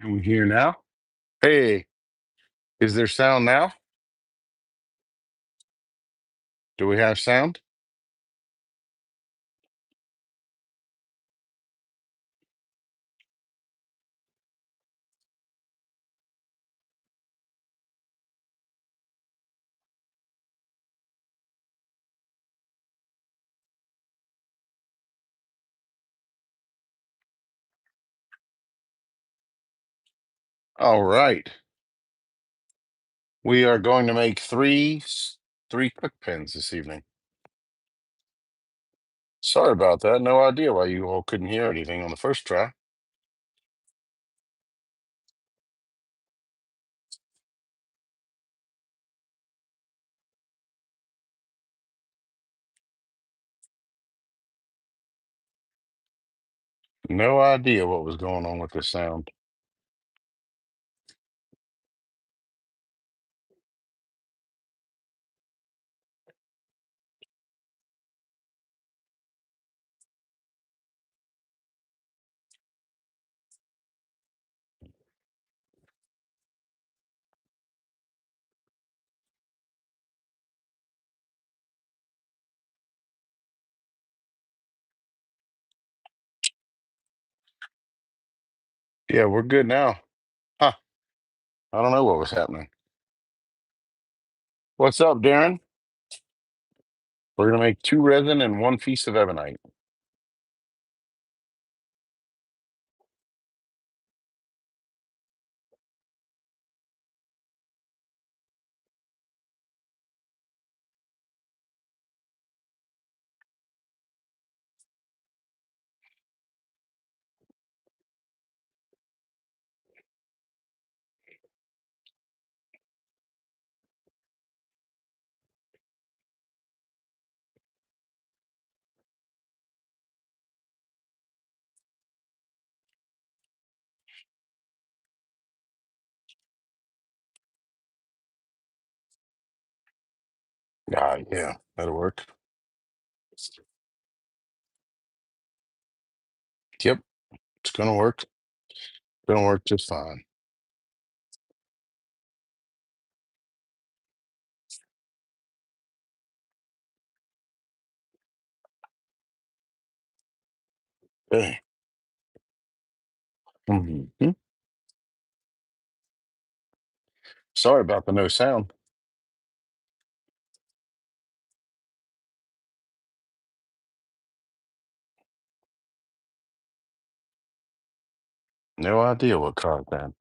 Are we here now? Hey, is there sound now? Do we have sound? All right. We are going to make three quick pens this evening. Sorry about that. No idea why you all couldn't hear anything on the first try. No idea what was going on with the sound. Yeah, we're good now. Huh. I don't know what was happening. What's up, Darren? We're going to make two resin and one piece of ebonite. Yeah, that'll work. Yep, it's going to work. Going to work just fine. Hey. Mhm. Sorry about the no sound. No idea what caused that.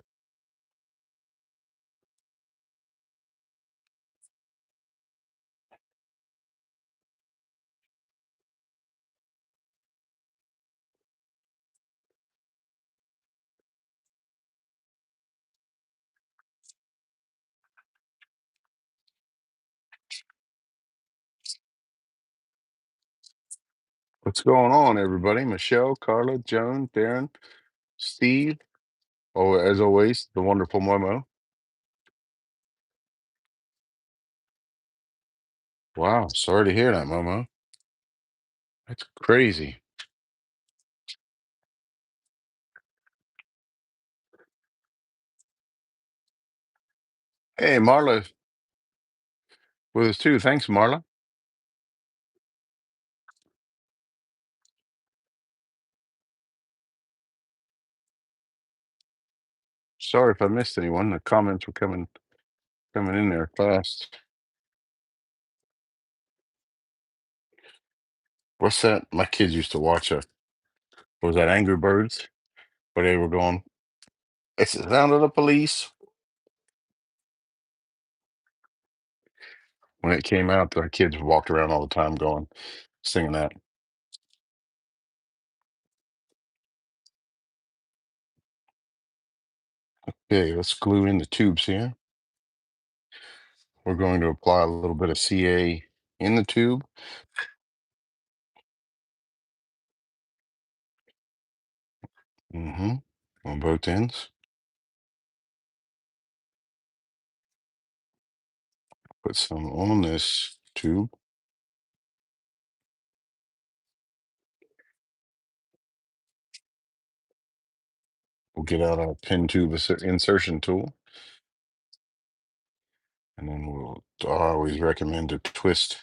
What's going on, everybody? Michelle, Carla, Joan, Darren, Steve. Oh, as always, the wonderful Momo. Wow, sorry to hear that, Momo. That's crazy. Hey, Marla with us too. Thanks, Marla. Sorry if I missed anyone. The comments were coming in there fast. What's that? My kids used to watch what was that Angry Birds? Where they were going, it's the sound of the police. When it came out, the kids walked around all the time going, singing that. Okay, let's glue in the tubes here. We're going to apply a little bit of CA in the tube. Mm-hmm. On both ends. Put some on this tube. We'll get out our pin tube insertion tool, and then I always recommend to twist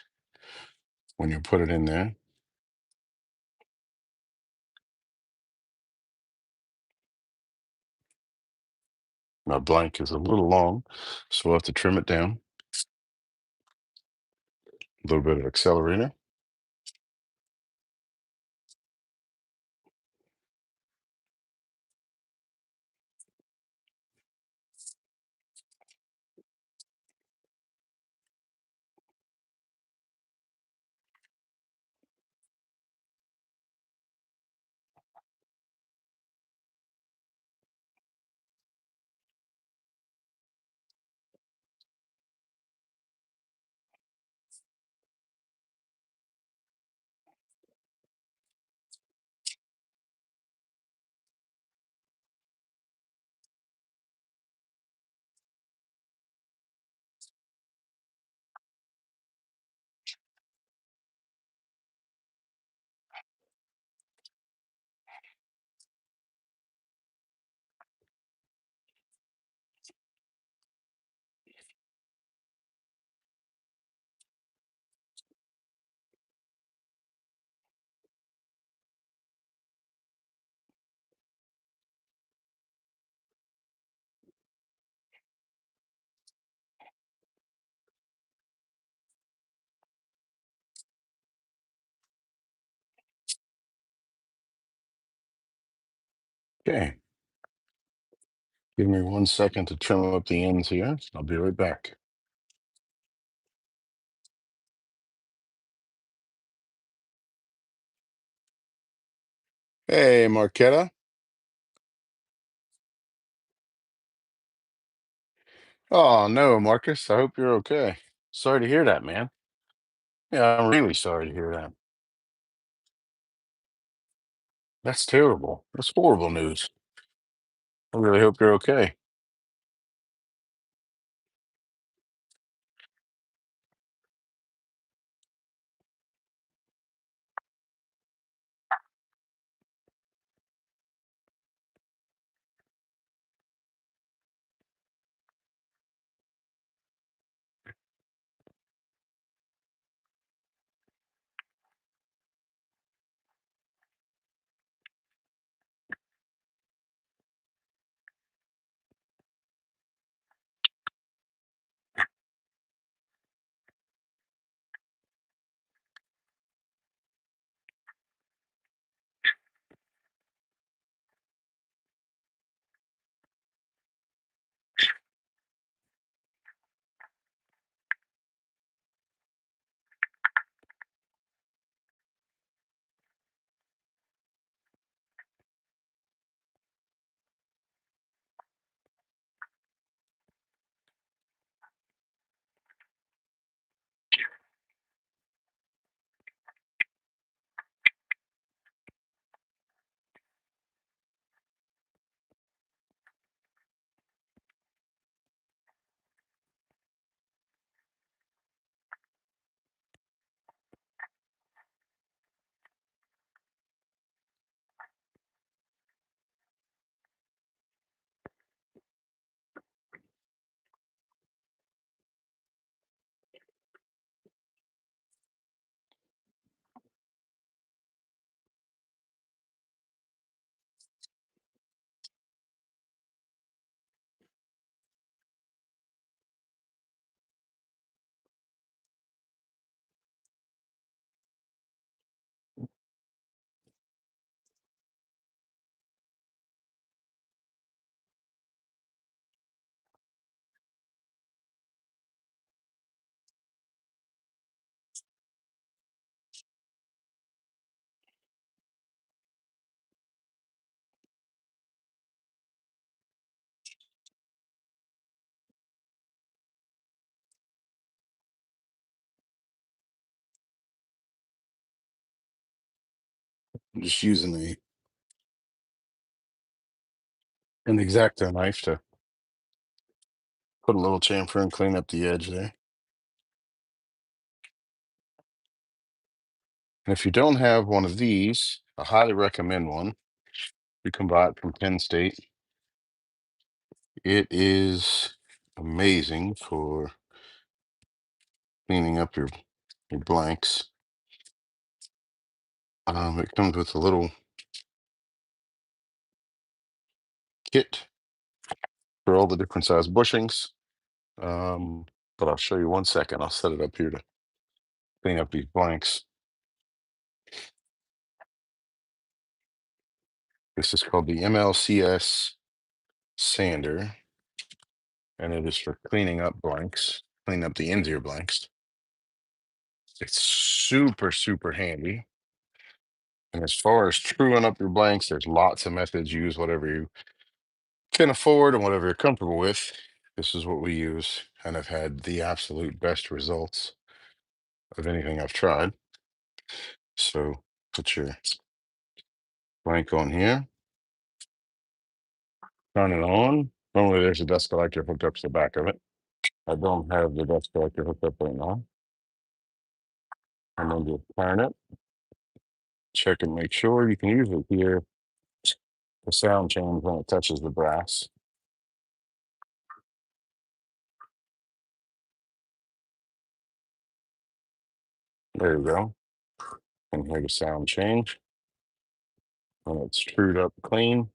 when you put it in there. My blank is a little long, so we'll have to trim it down. A little bit of accelerator. Okay. Give me 1 second to trim up the ends here. I'll be right back. Hey, Marquetta. Oh, no, Marcus. I hope you're okay. Sorry to hear that, man. Yeah, I'm really sorry to hear that. That's terrible. That's horrible news. I really hope you're okay. I'm just using an X-Acto knife to put a little chamfer and clean up the edge there. And if you don't have one of these, I highly recommend one. You can buy it from Penn State. It is amazing for cleaning up your blanks. It comes with a little kit for all the different size bushings. Um, but I'll show you 1 second. I'll set it up here to clean up these blanks. This is called the MLCS sander, and it is for cleaning up blanks, cleaning up the ends of your blanks. It's super, super handy. And as far as truing up your blanks, there's lots of methods. Use whatever you can afford and whatever you're comfortable with. This is what we use, and I've had the absolute best results of anything I've tried. So put your blank on here, turn it on. Normally there's a dust collector hooked up to the back of it. I don't have the dust collector hooked up right now. And then just turn it, check and make sure. You can usually hear the sound change when it touches the brass. There you go. And hear the sound change when it's trued up clean.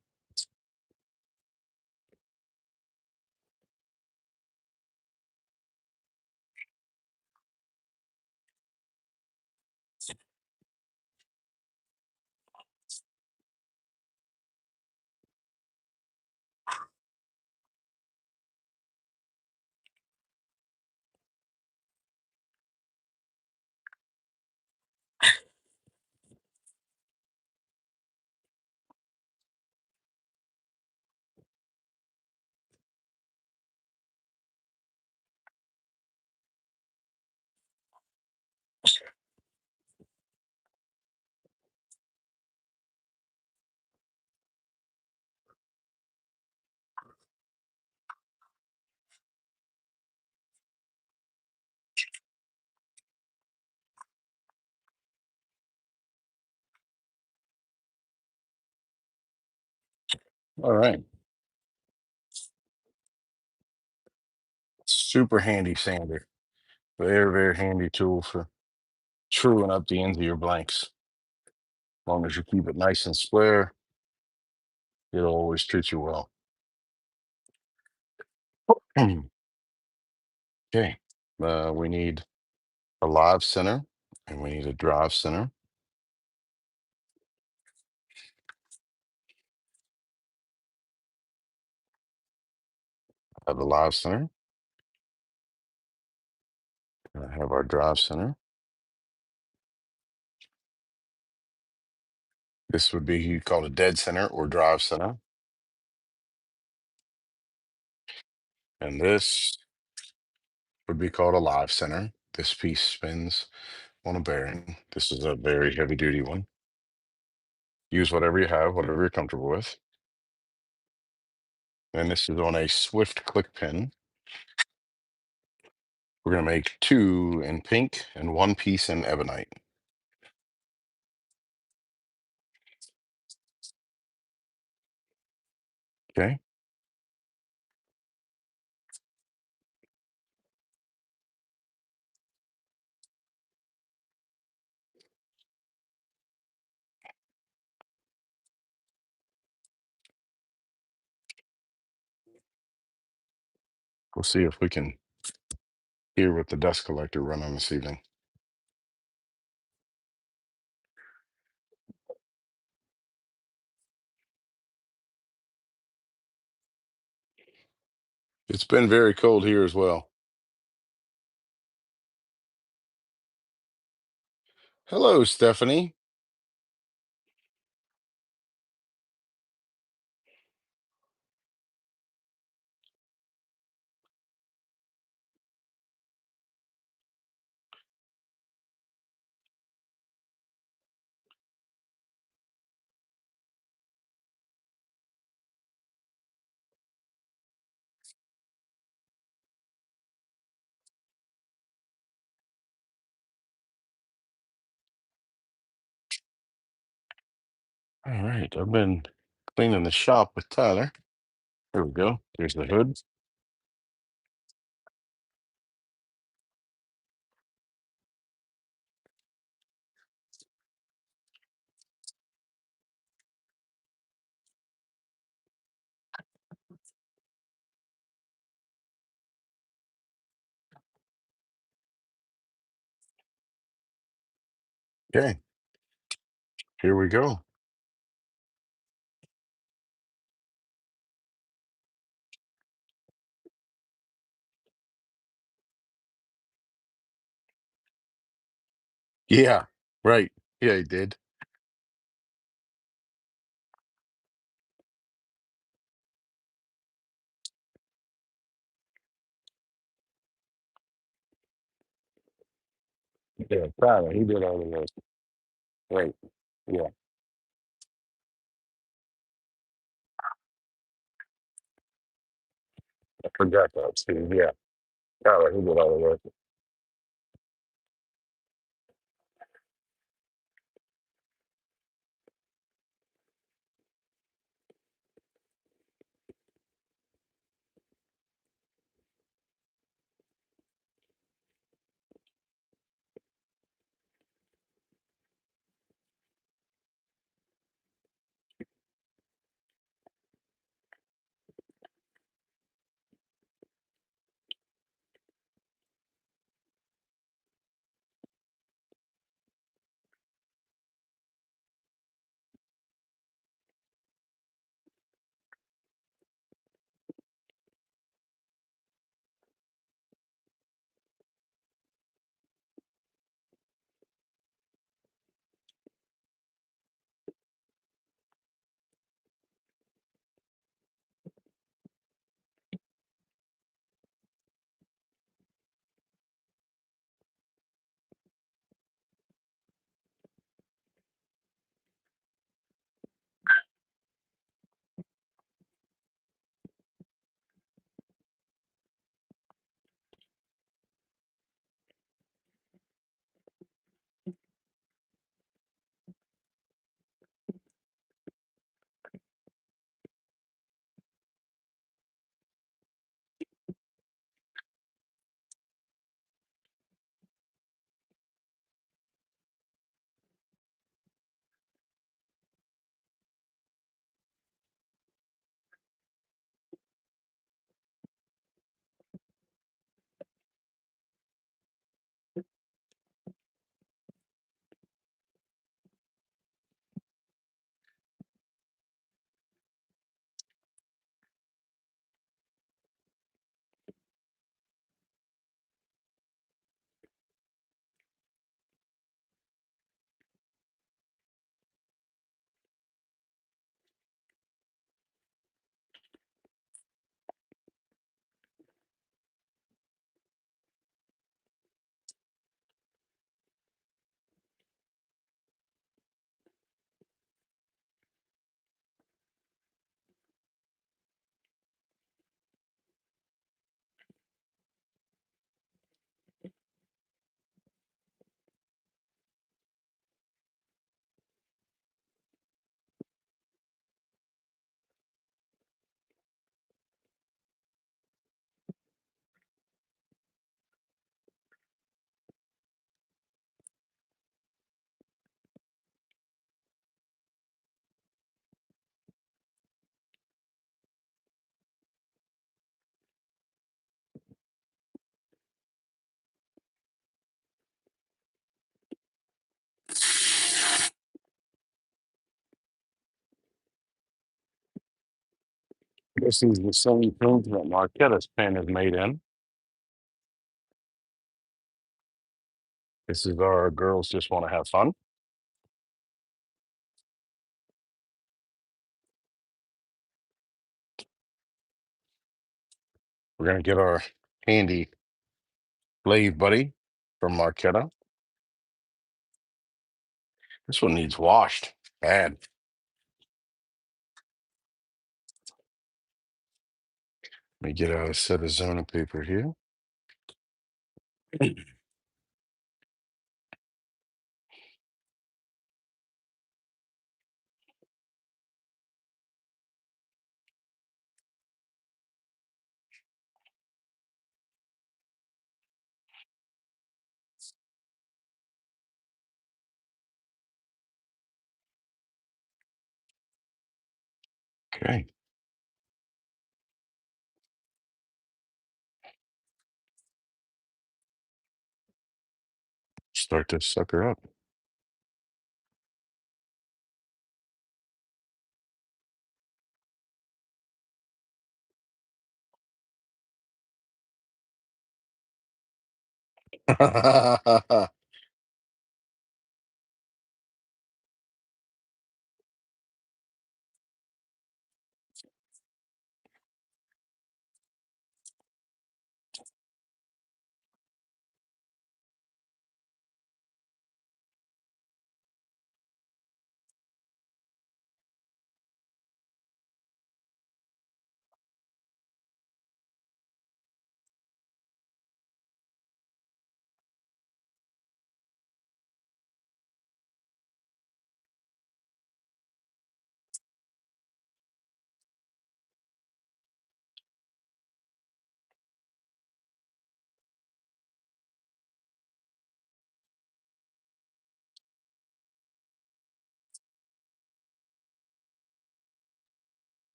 All right. Super handy sander. Very, very handy tool for truing up the ends of your blanks. As long as you keep it nice and square, it'll always treat you well. Okay. We need a live center and we need a drive center. I have the live center. And I have our drive center. This would be called a dead center or drive center. And this would be called a live center. This piece spins on a bearing. This is a very heavy duty one. Use whatever you have, whatever you're comfortable with. And this is on a swift click pin. We're going to make two in pink and one piece in ebonite. Okay. We'll see if we can hear what the dust collector run on this evening. It's been very cold here as well. Hello, Stephanie. All right. I've been cleaning the shop with Tyler. There we go. There's the hood. Okay, here we go. Yeah, right. Yeah, he did. Yeah, Tyler, he did all the work. Right. Yeah, I forgot that, Steve. Yeah, Tyler, he did all the work. This is the same thing that Marquetta's pen is made in. This is our girls just want to have fun. We're gonna get our handy lathe buddy from Marquetta. This one needs washed. Bad. Let me get out a set of zona paper here. Okay. Start this sucker up.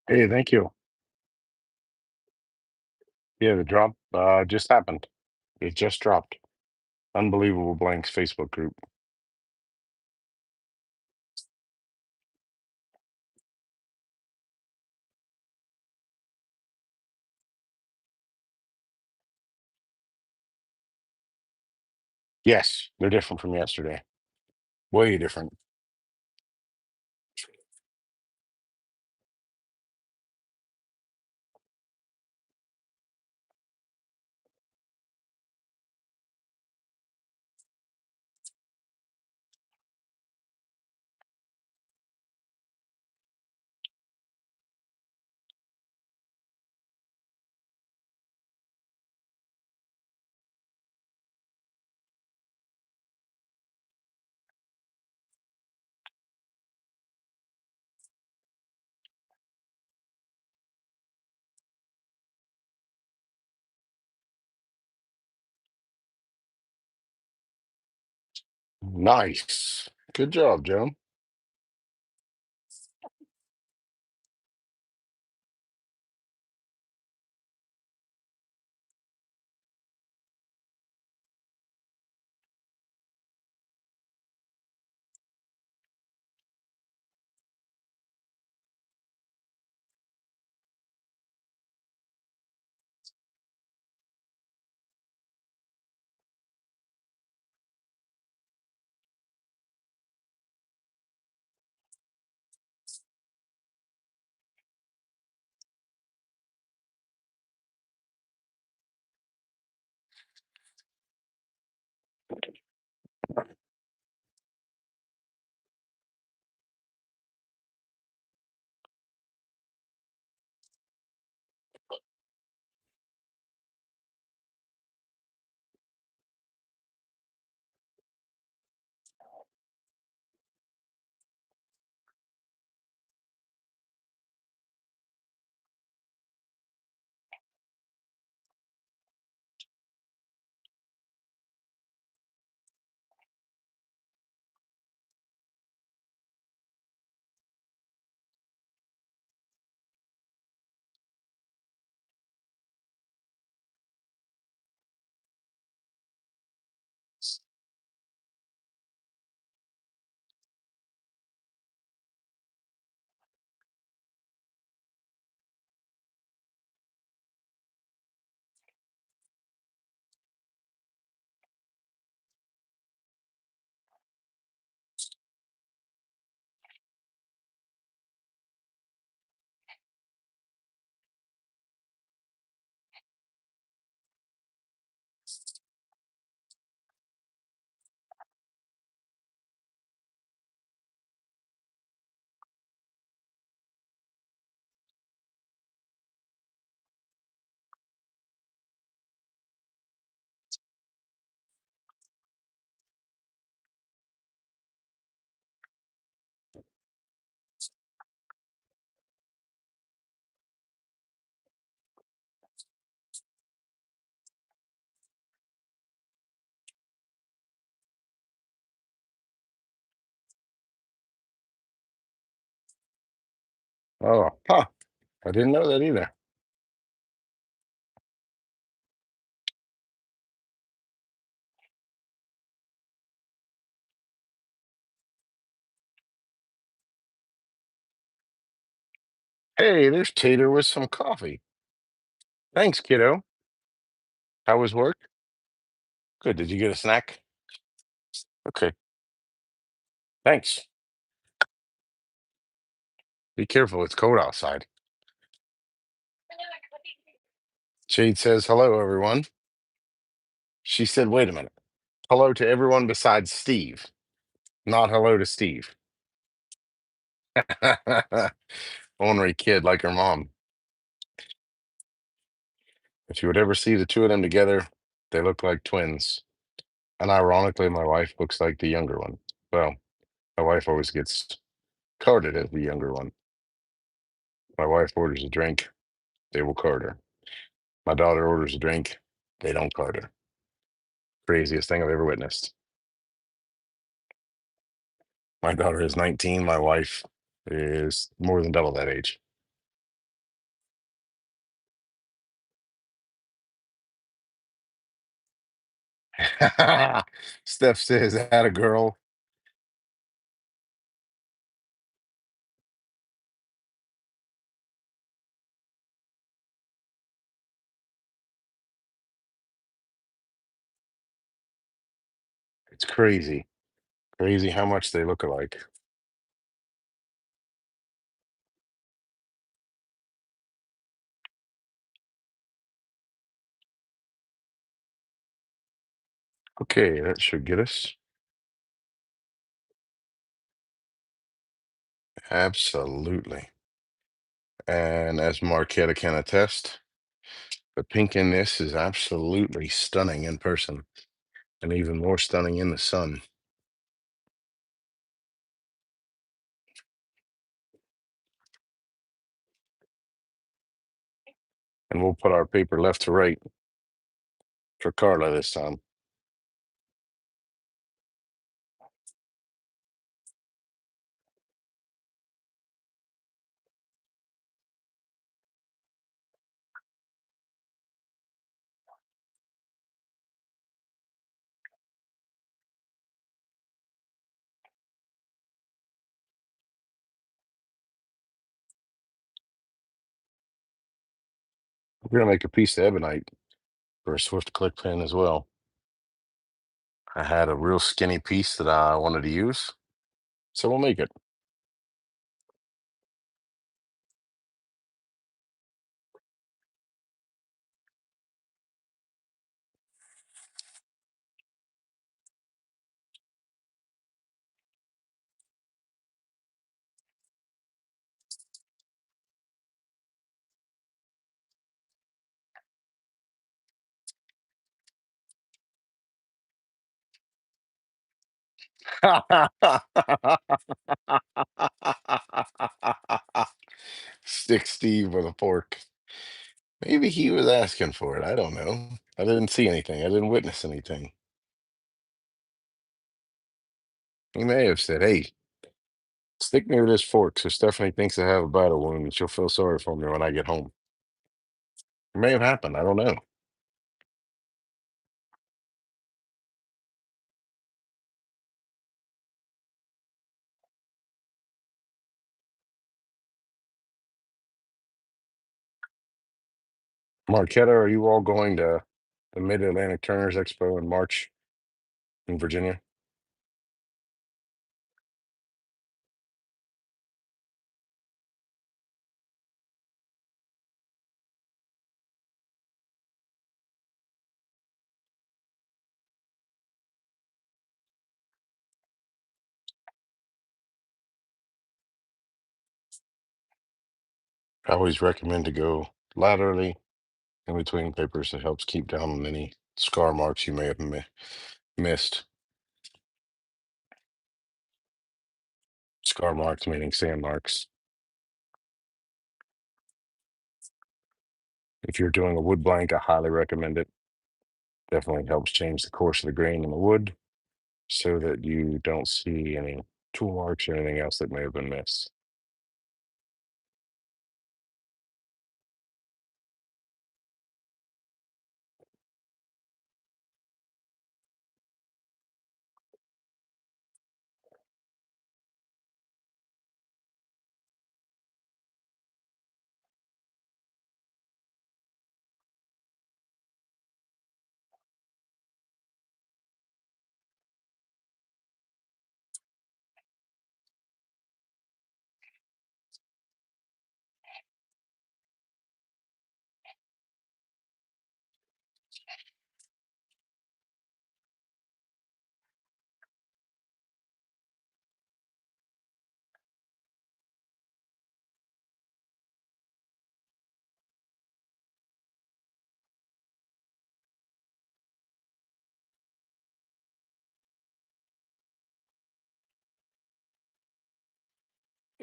Hey, thank you. Yeah, the drop just happened. It just dropped. Unbelievable Blanks Facebook group. Yes, they're different from yesterday. Way different. Nice. Good job, Joe. Oh, huh. I didn't know that either. Hey, there's Tater with some coffee. Thanks, kiddo. How was work? Good. Did you get a snack? Okay. Thanks. Be careful. It's cold outside. Jade says, hello, everyone. She said, wait a minute. Hello to everyone besides Steve. Not hello to Steve. Ornery kid like her mom. If you would ever see the two of them together, they look like twins. And ironically, my wife looks like the younger one. Well, my wife always gets carded as the younger one. My wife orders a drink, they will card her. My daughter orders a drink, they don't card her. Craziest thing I've ever witnessed. My daughter is 19. My wife is more than double that age. Steph says, "Had a girl." It's crazy. Crazy how much they look alike. Okay, that should get us. Absolutely. And as Marquetta can attest, the pink in this is absolutely stunning in person and even more stunning in the sun. And we'll put our paper left to right for Carla this time. We're gonna make a piece of ebonite for a swift click pen as well. I had a real skinny piece that I wanted to use, so we'll make it. Stick Steve with a fork. Maybe he was asking for it. I don't know. I didn't see anything. I didn't witness anything. He may have said, hey, stick me with this fork so Stephanie thinks I have a battle wound and she'll feel sorry for me when I get home. It may have happened. I don't know. Marquetta, are you all going to the Mid Atlantic Turners Expo in March in Virginia? I always recommend to go laterally in between papers. It helps keep down any scar marks you may have missed. Scar marks meaning sand marks. If you're doing a wood blank, I highly recommend it. Definitely helps change the course of the grain in the wood so that you don't see any tool marks or anything else that may have been missed.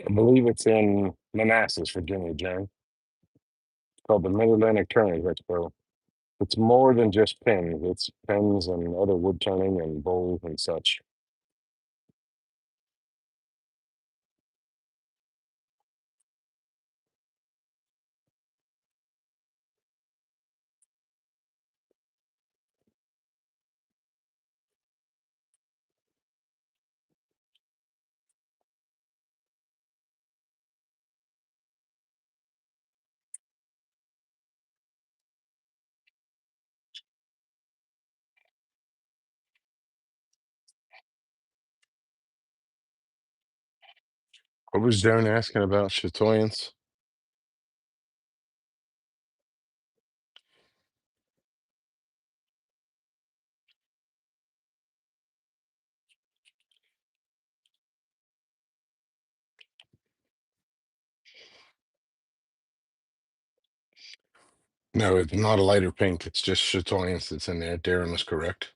I believe it's in Manassas, Virginia, Jen. It's called the Mid-Atlantic Turners Expo. It's more than just pins. It's pins and other wood turning and bowls and such. What was Darren asking about chatoyance? No, it's not a lighter pink. It's just chatoyance that's in there. Darren was correct.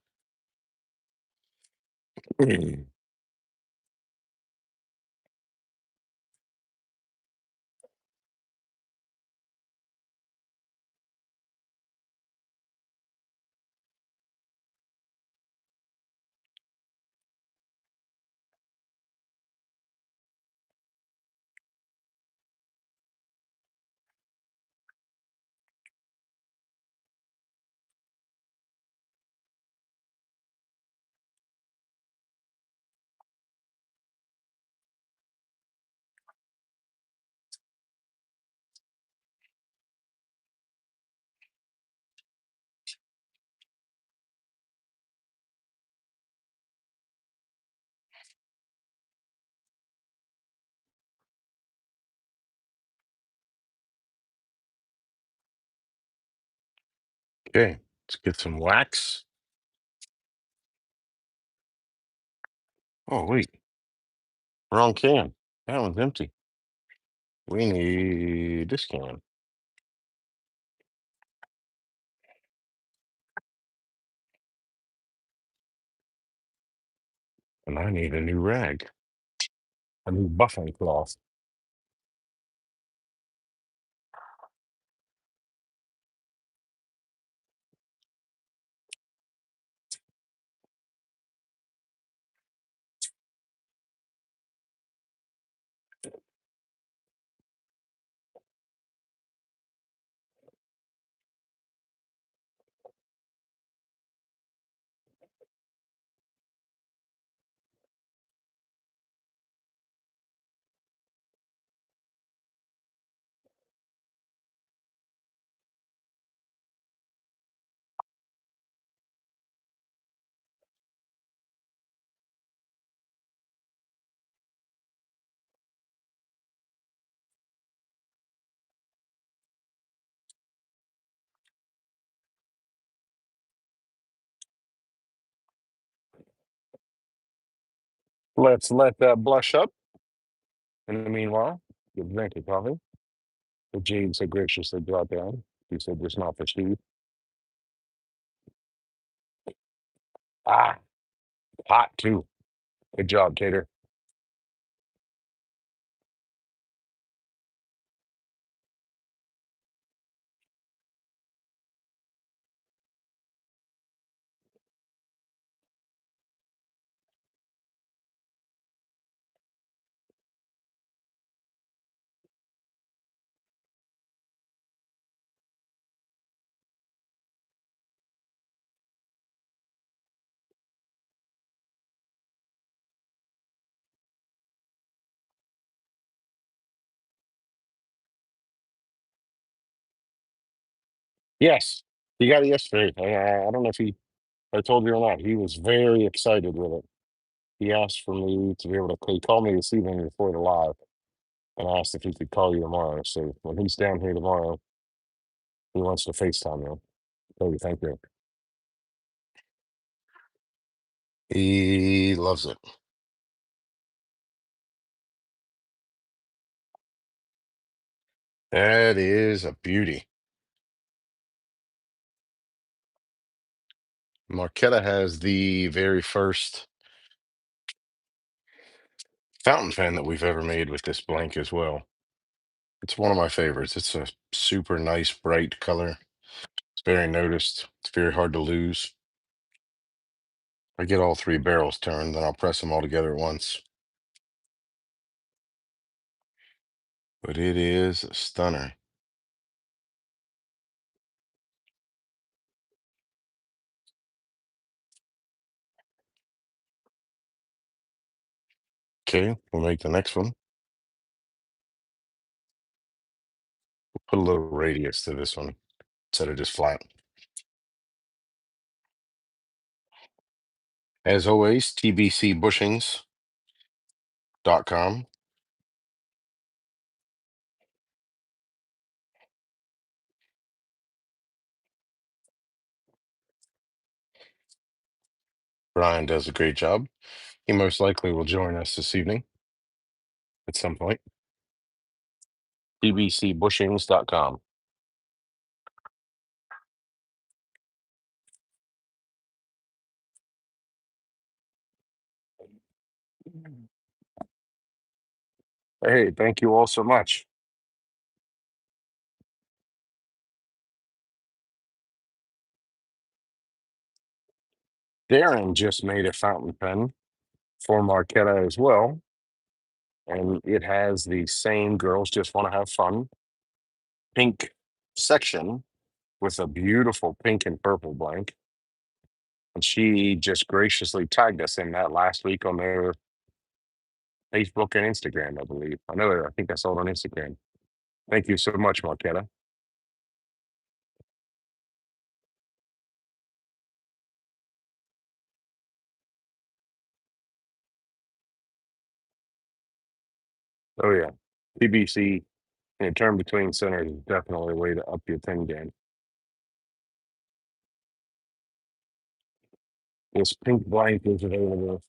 Okay, let's get some wax. Oh, wait, wrong can. That one's empty. We need this can. And I need a new rag, a new buffing cloth. Let's let that blush up. In the meanwhile, get a drink of coffee. The Jade so graciously brought down. He said, "Just not for Steve." Ah, hot too. Good job, Tater. Yes, he got it yesterday. I don't know if I told you or not. He was very excited with it. He asked for me to be able to. He called me this evening before the live and asked if he could call you tomorrow. So when he's down here tomorrow, he wants to FaceTime you. Oh, thank you. He loves it. That is a beauty. Marquetta has the very first fountain pen that we've ever made with this blank as well. It's one of my favorites. It's a super nice, bright color. It's very noticed. It's very hard to lose. I get all three barrels turned, then I'll press them all together at once. But it is a stunner. Okay, we'll make the next one. Put a little radius to this one instead of just flat. As always, tbcbushings.com. Brian does a great job. He most likely will join us this evening at some point. tbcbushings.com. Hey, thank you all so much. Darren just made a fountain pen for Marquetta as well, and it has the same girls just want to have fun pink section with a beautiful pink and purple blank. And she just graciously tagged us in that last week on their Facebook and Instagram, I believe. I think I saw it on Instagram. Thank you so much, Marquetta. Oh, yeah. TBC in turn between centers is definitely a way to up your pen game. This pink blank is available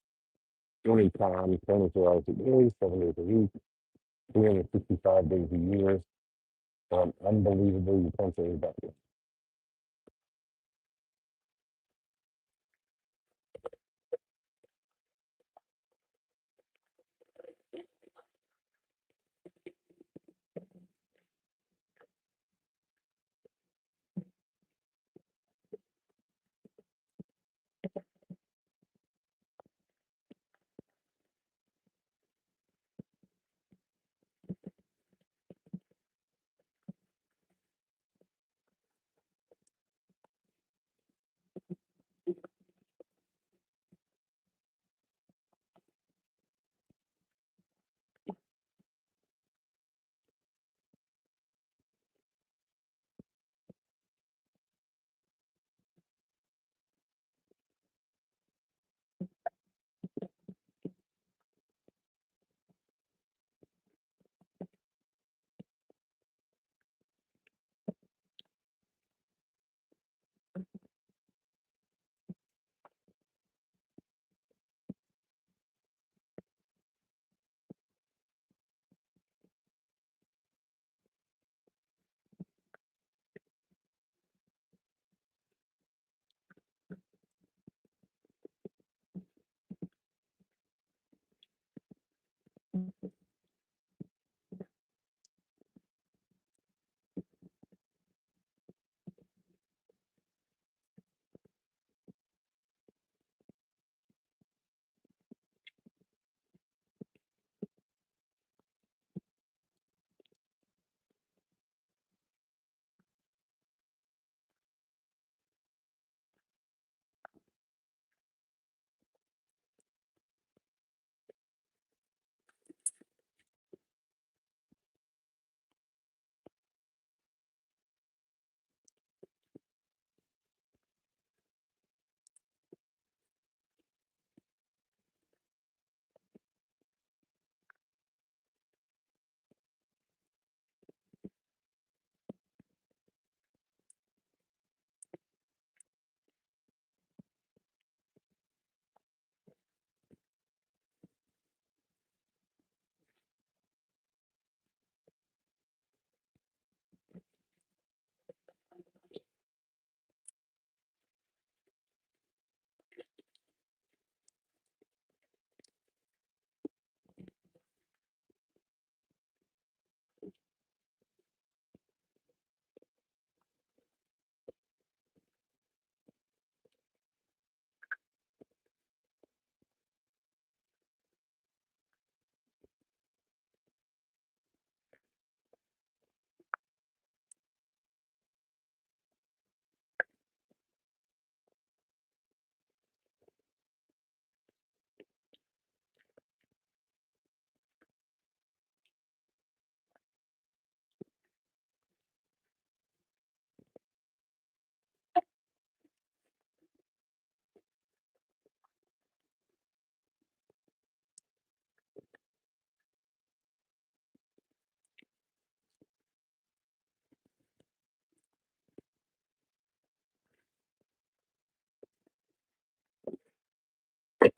anytime, 24 hours a day, 7 days a week, 365 days a year. Unbelievable utensil value.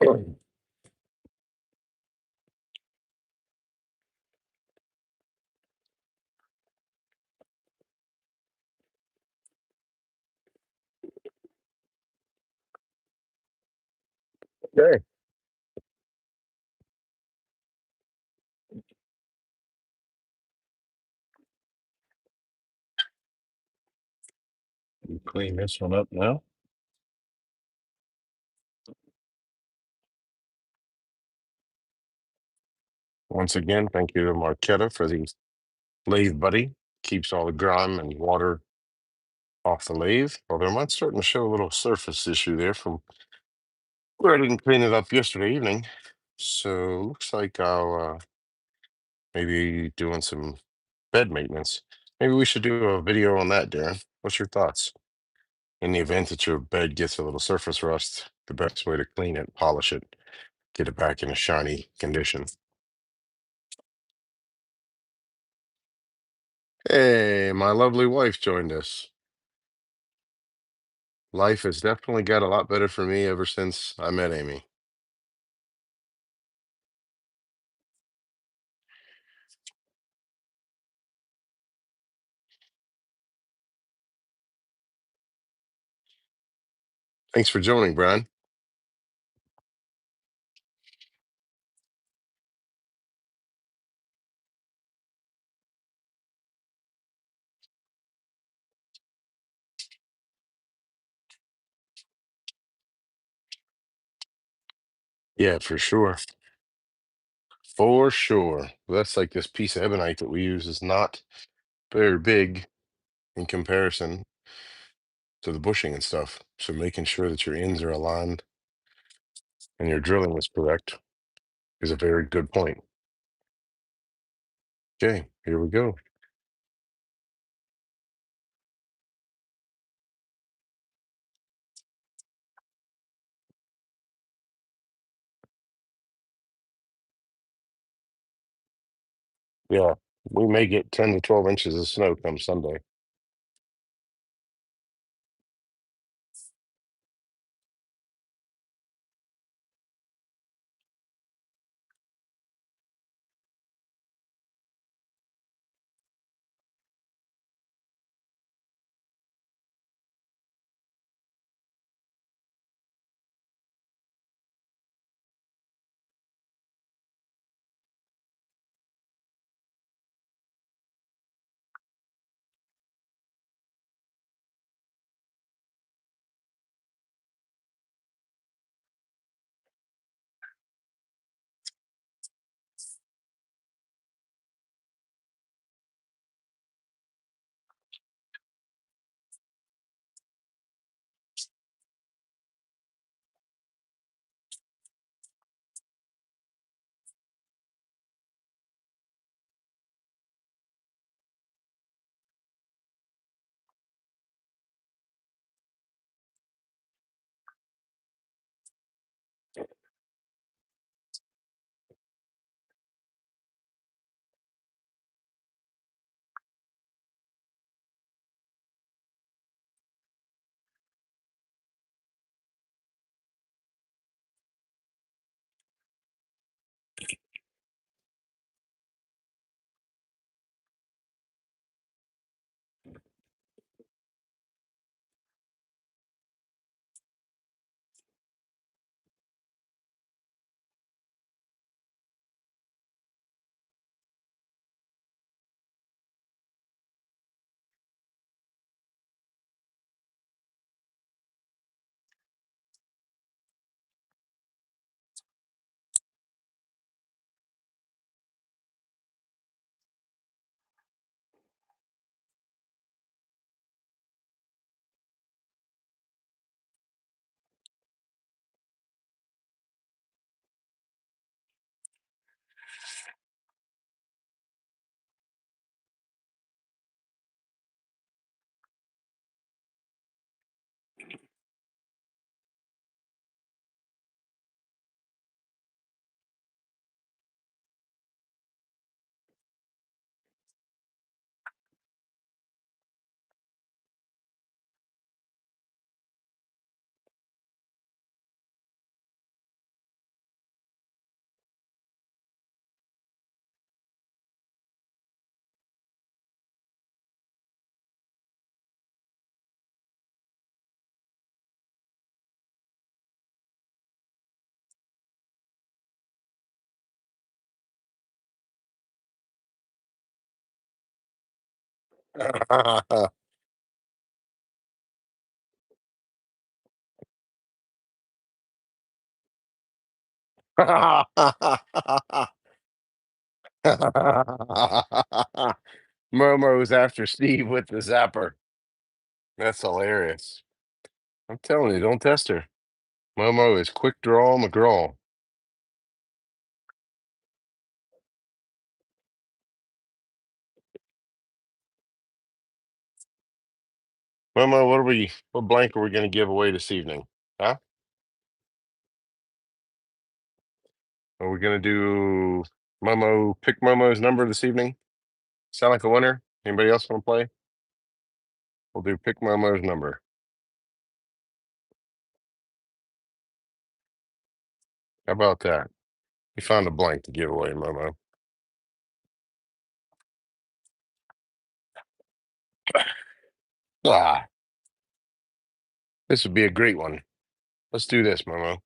Okay. Clean this one up now. Once again, thank you to Marquetta for the lathe buddy. Keeps all the grime and water off the lathe. Although mine's starting to show a little surface issue there from where I didn't clean it up yesterday evening. So looks like I'll maybe doing some bed maintenance. Maybe we should do a video on that, Darren. What's your thoughts? In the event that your bed gets a little surface rust, the best way to clean it, polish it, get it back in a shiny condition. Hey, my lovely wife joined us. Life has definitely got a lot better for me ever since I met Amy. Thanks for joining, Brian. Yeah, for sure. For sure. That's like this piece of ebonite that we use is not very big in comparison to the bushing and stuff. So making sure that your ends are aligned and your drilling is correct is a very good point. Okay, here we go. Yeah, we may get 10 to 12 inches of snow come Sunday. Momo's after Steve with the zapper. That's hilarious. I'm telling you, don't test her. Momo is quick draw McGraw. Momo, what blank are we going to give away this evening? Huh? Are we going to do pick Momo's number this evening? Sound like a winner? Anybody else want to play? We'll do pick Momo's number. How about that? We found a blank to give away, Momo. Ah, this would be a great one. Let's do this, Momo.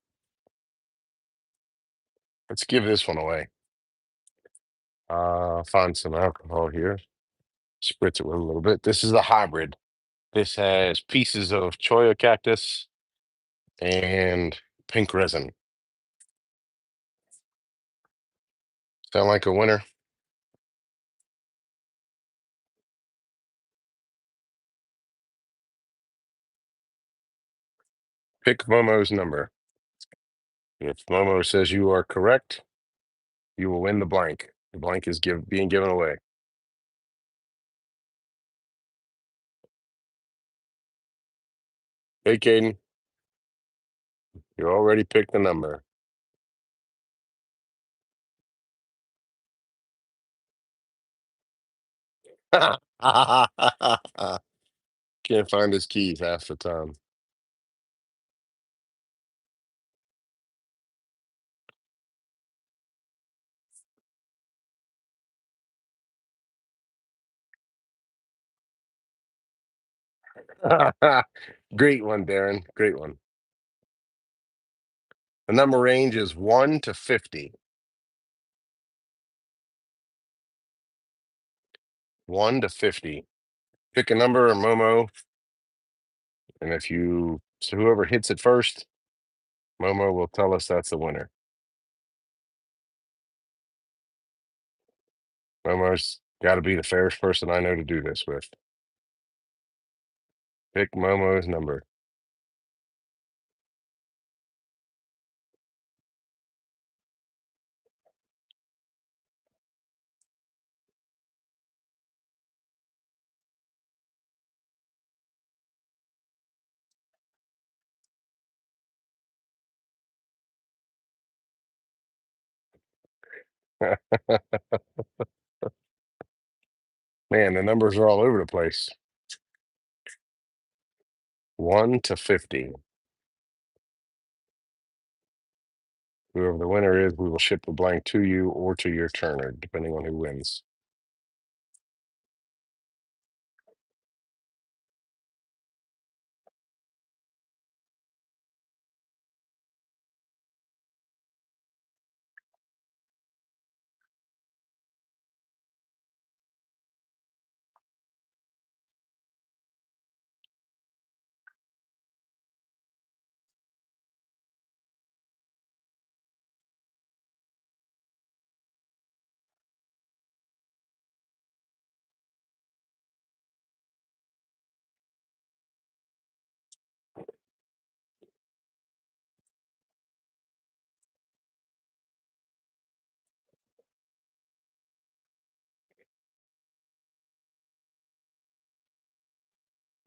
Let's give this one away. Find some alcohol here. Spritz it with a little bit. This is a hybrid. This has pieces of cholla cactus and pink resin. Sound like a winner? Pick Momo's number. If Momo says you are correct, you will win the blank. The blank is being given away. Hey, Caden, you already picked the number. Can't find his keys half the time. Great one, Darren. Great one. The number range is 1 to 50. 1 to 50. Pick a number or Momo, and so whoever hits it first, Momo will tell us that's the winner. Momo's got to be the fairest person I know to do this with. Pick Momo's number. Man, the numbers are all over the place. 1 to 50. Whoever the winner is, we will ship the blank to you or to your turner, depending on who wins.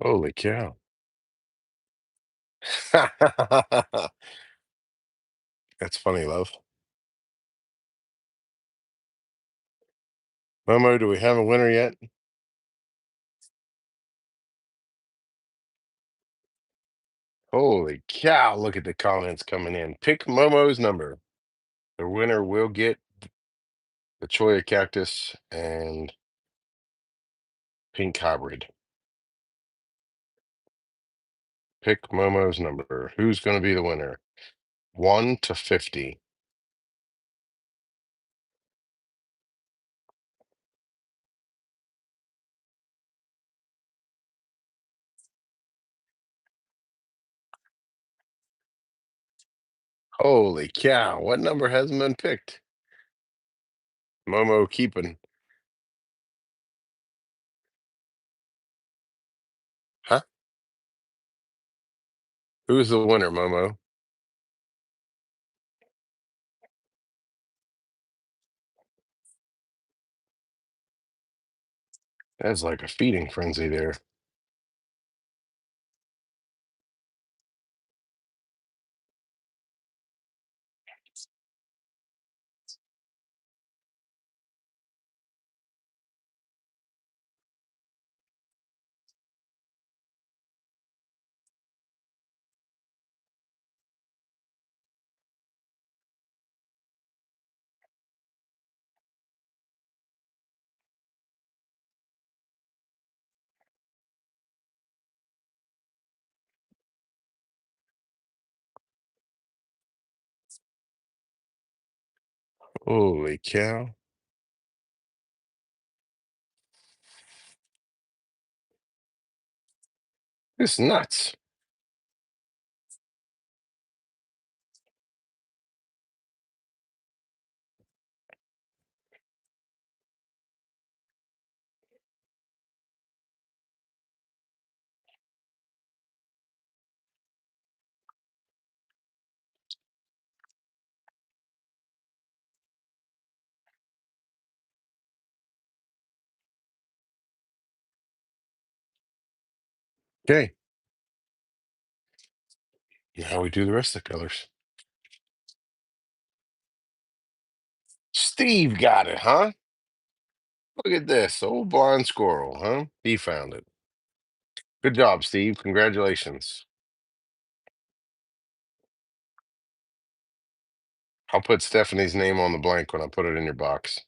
Holy cow. That's funny, love. Momo, do we have a winner yet? Holy cow, look at the comments coming in. Pick Momo's number. The winner will get the Choya cactus and pink hybrid. Pick Momo's number. Who's going to be the winner? 1 to 50. Holy cow! What number hasn't been picked? Momo keeping. Huh? Who's the winner, Momo? That's like a feeding frenzy there. Holy cow! It's nuts. Okay, now we do the rest of the colors. Steve got it, huh? Look at this, old blind squirrel, huh? He found it. Good job, Steve. Congratulations. I'll put Stephanie's name on the blank when I put it in your box.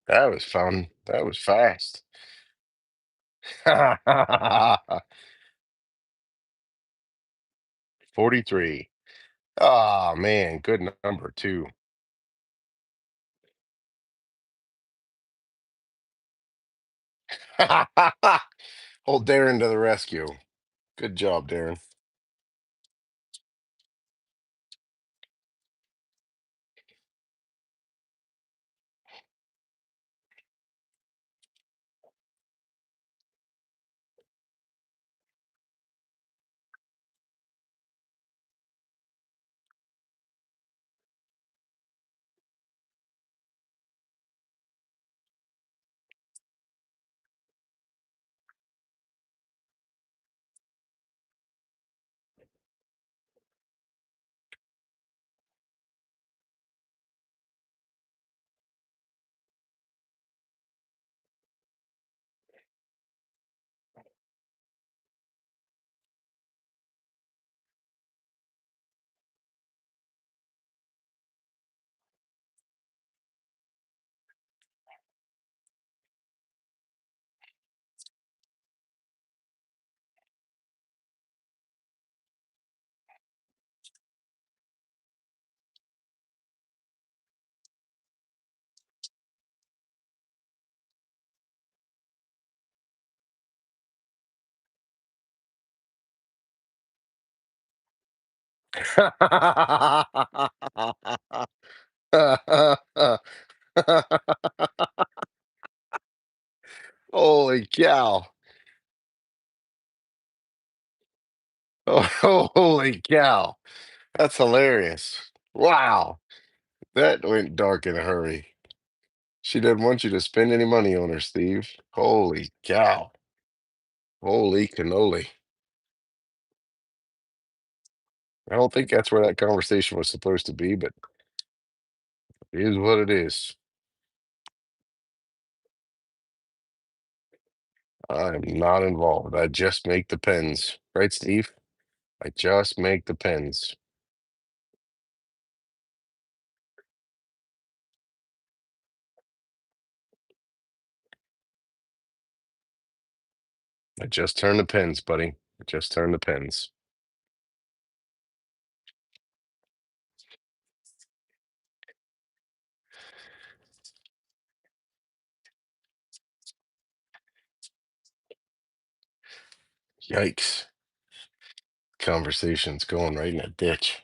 That was fun. That was fast. 43. Oh man, good number too. Hold Darren to the rescue. Good job, Darren. Holy cow. Oh, holy cow. That's hilarious. Wow. That went dark in a hurry. She doesn't want you to spend any money on her, Steve. Holy cow. Holy cannoli. I don't think that's where that conversation was supposed to be, but it is what it is. I'm not involved. I just make the pens. Right, Steve? I just make the pens. I just turn the pens, buddy. Just turn the pins. Yikes. Conversation's going right in a ditch.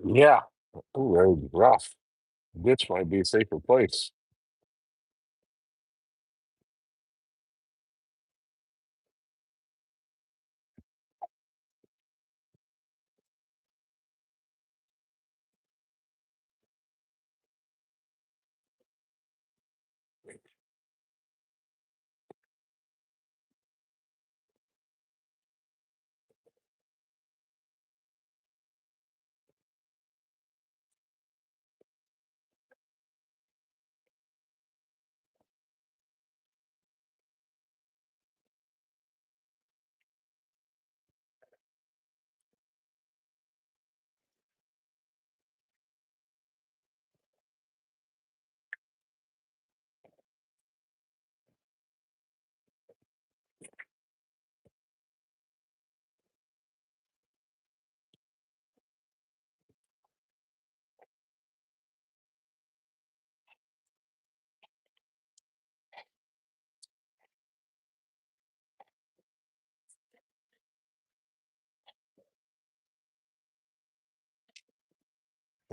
Yeah. Ooh, that would be rough. Ditch might be a safer place.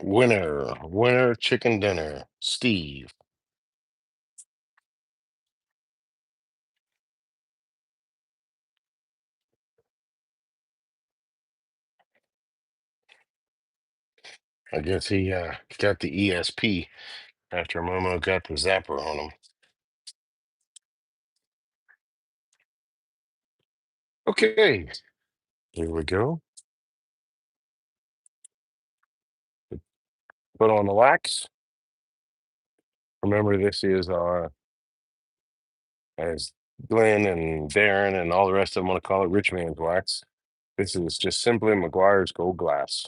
Winner, chicken dinner. Steve. I guess he got the ESP after Momo got the zapper on him. Okay, here we go. Put on the wax. Remember, this is as Glenn and Darren and all the rest of them want to call it, rich man's wax. This is just simply McGuire's Gold Glass.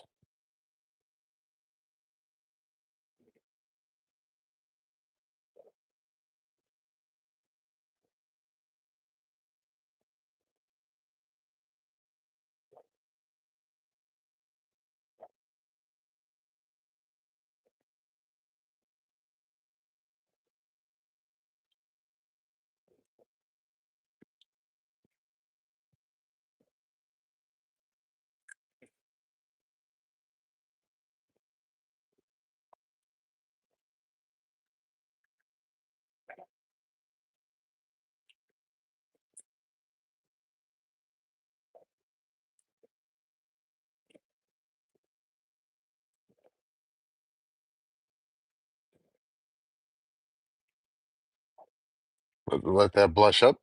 Let that blush up.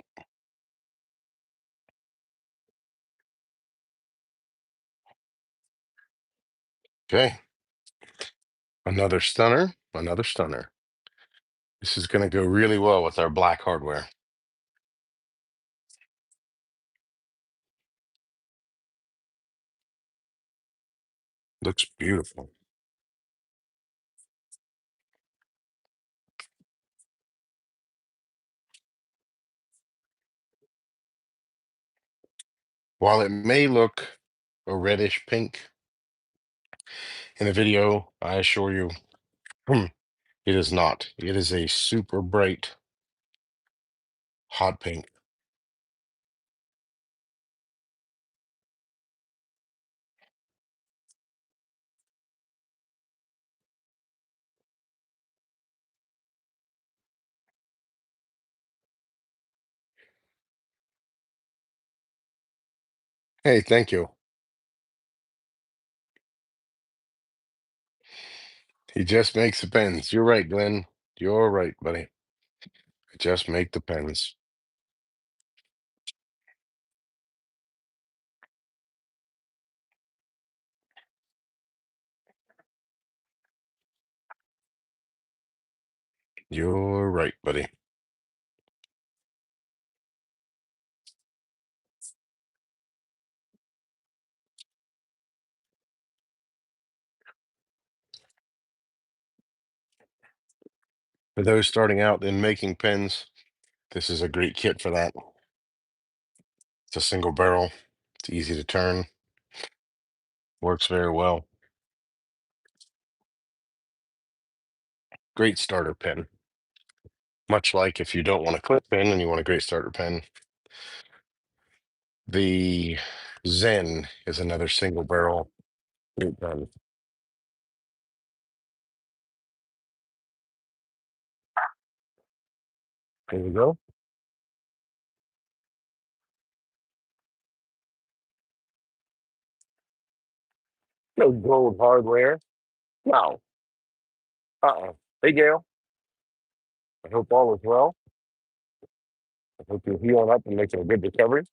Okay, another stunner, another stunner. This is going to go really well with our black hardware. Looks beautiful. While it may look a reddish pink in the video, I assure you, it is not. It is a super bright hot pink. Hey, thank you. He just makes the pens. You're right, Glenn. You're right, buddy. Just make the pens. You're right, buddy. For those starting out in making pens, this is a great kit for that. It's a single barrel. It's easy to turn. Works very well. Great starter pen. Much like if you don't want a clip pen and you want a great starter pen, the Zen is another single barrel great pen. There you go. No gold hardware. No. Uh-uh. Hey, Gail. I hope all is well. I hope you're healing up and making a good recovery.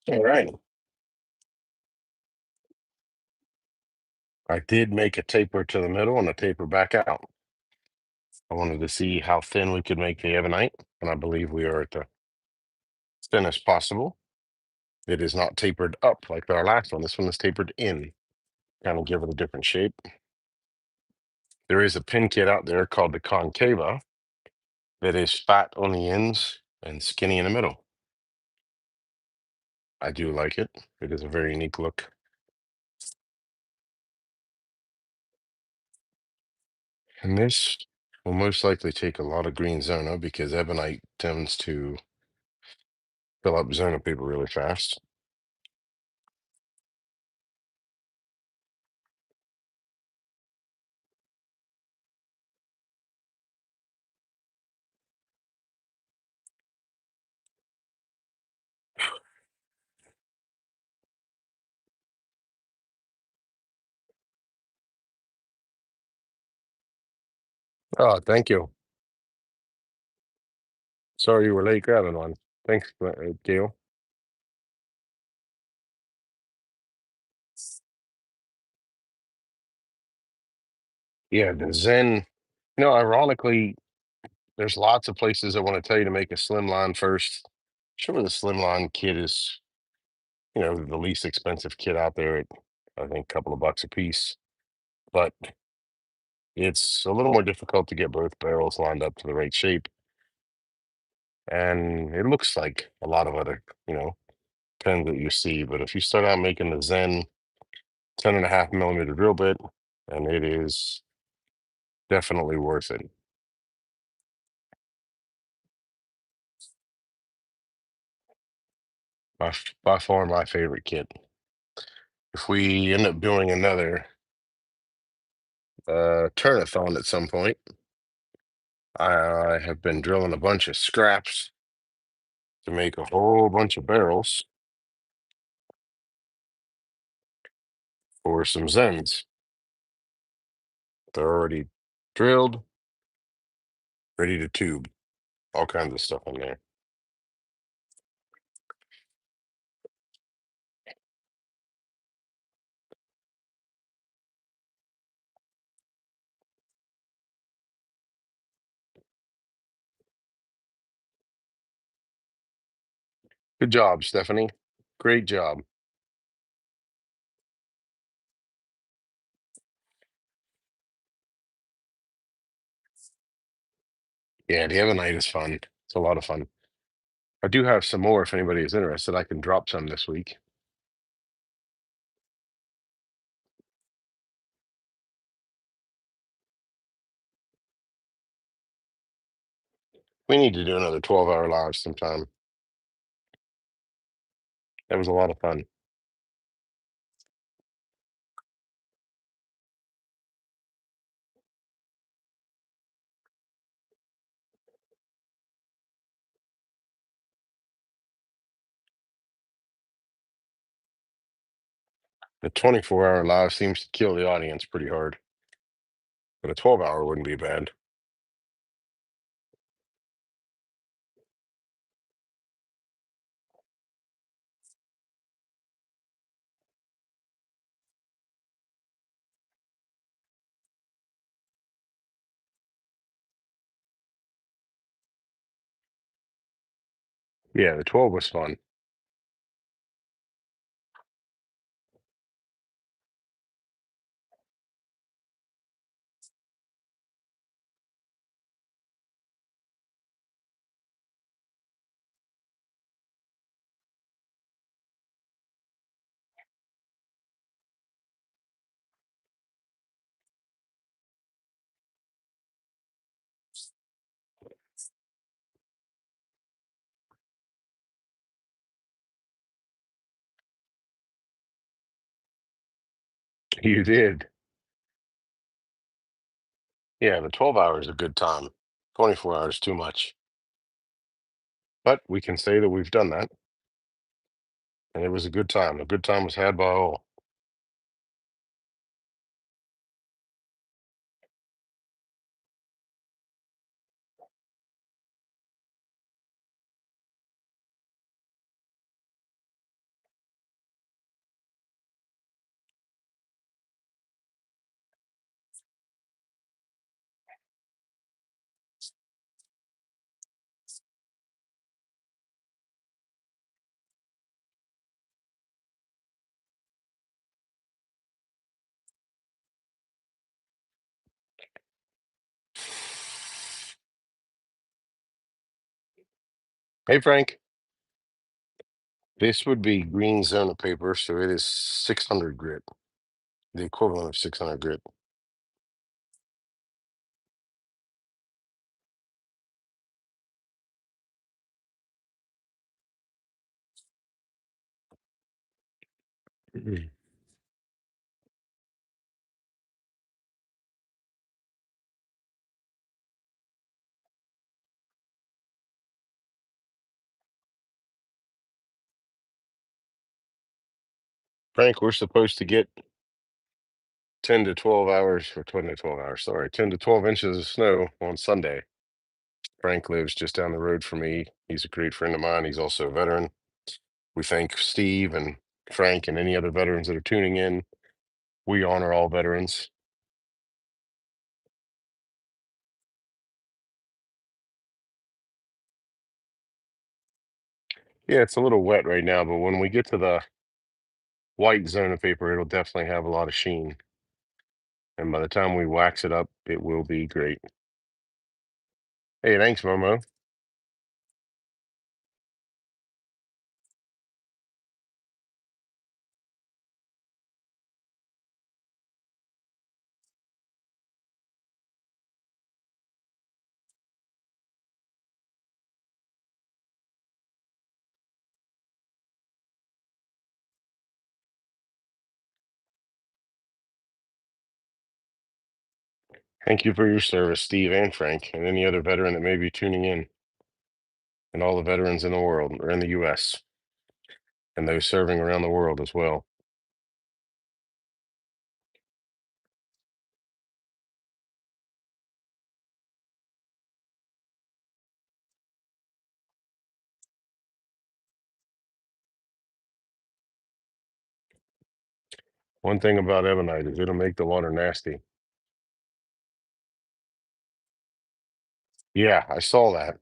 All right. I did make a taper to the middle and a taper back out. I wanted to see how thin we could make the ebonite, and I believe we are at the thinnest possible. It is not tapered up like our last one. This one is tapered in, kind of give it a different shape. There is a pin kit out there called the Concava that is fat on the ends and skinny in the middle. I do like it. It is a very unique look. And this will most likely take a lot of green Zona because ebonite tends to fill up Zona paper really fast. Oh, thank you. Sorry you were late grabbing one. Thanks, Gail. Yeah, the Zen, ironically, there's lots of places that want to tell you to make a slim line first. Sure, the slim line kit is, the least expensive kit out there at, I think, a couple of bucks a piece. But it's a little more difficult to get both barrels lined up to the right shape. And it looks like a lot of other, pens that you see. But if you start out making the Zen 10.5 millimeter drill bit, and it is definitely worth it. By far my favorite kit. If we end up doing another turnathon at some point, I have been drilling a bunch of scraps to make a whole bunch of barrels for some Zens. They're already drilled, ready to tube. All kinds of stuff in there. Good job, Stephanie. Great job. Yeah, the Ebonite is fun. It's a lot of fun. I do have some more if anybody is interested. I can drop some this week. We need to do another 12-hour live sometime. That was a lot of fun. The 24-hour live seems to kill the audience pretty hard, but a 12-hour wouldn't be bad. Yeah, the 12 was fun. You did. Yeah, the 12 hours is a good time. 24 hours too much. But we can say that we've done that, and it was a good time. A good time was had by all. Hey, Frank. This would be green zona paper, so it is 600 grit, the equivalent of 600 grit. Mhm. Frank, we're supposed to get 10 to 12 hours, or 20 to 12 hours, sorry, 10 to 12 inches of snow on Sunday. Frank lives just down the road from me. He's a great friend of mine. He's also a veteran. We thank Steve and Frank and any other veterans that are tuning in. We honor all veterans. Yeah, it's a little wet right now, but when we get to the white zona paper, it'll definitely have a lot of sheen. And by the time we wax it up, it will be great. Hey, thanks, Momo. Thank you for your service, Steve and Frank, and any other veteran that may be tuning in, and all the veterans in the world or in the U.S. and those serving around the world as well. One thing about ebonite is it'll make the water nasty. Yeah, I saw that.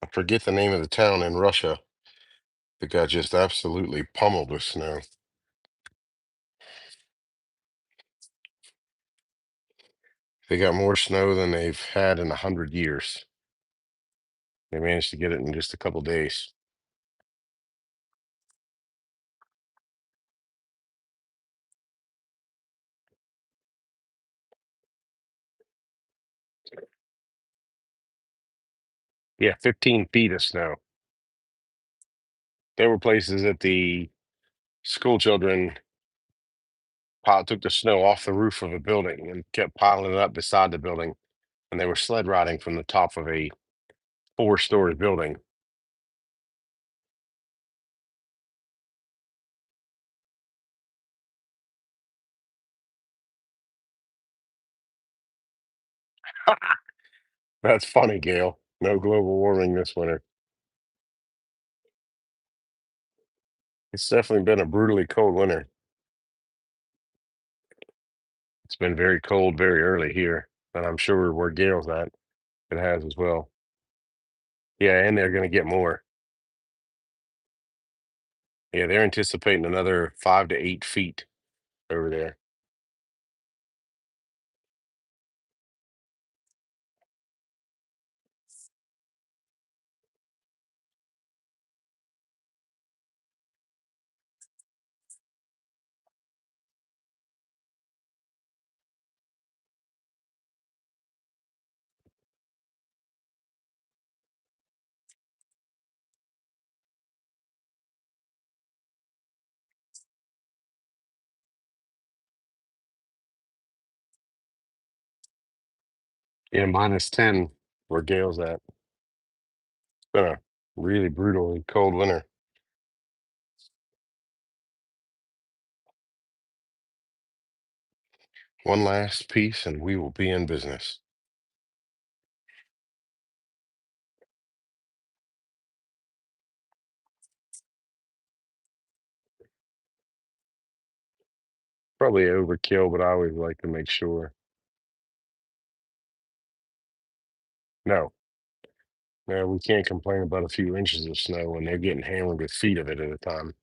I forget the name of the town in Russia that got just absolutely pummeled with snow. They got more snow than they've had in 100 years. They managed to get it in just a couple days. Yeah, 15 feet of snow. There were places that the school children took the snow off the roof of a building and kept piling it up beside the building, and they were sled riding from the top of a four-story building. That's funny, Gail. No global warming this winter. It's definitely been a brutally cold winter. It's been very cold very early here, and I'm sure where Gail's at, it has as well. Yeah, and they're going to get more. Yeah, they're anticipating another 5 to 8 feet over there. Yeah, -10 where Gail's at. It's been a really brutally cold winter. One last piece, and we will be in business. Probably overkill, but I always like to make sure. No, no, we can't complain about a few inches of snow when they're getting hammered with feet of it at a time.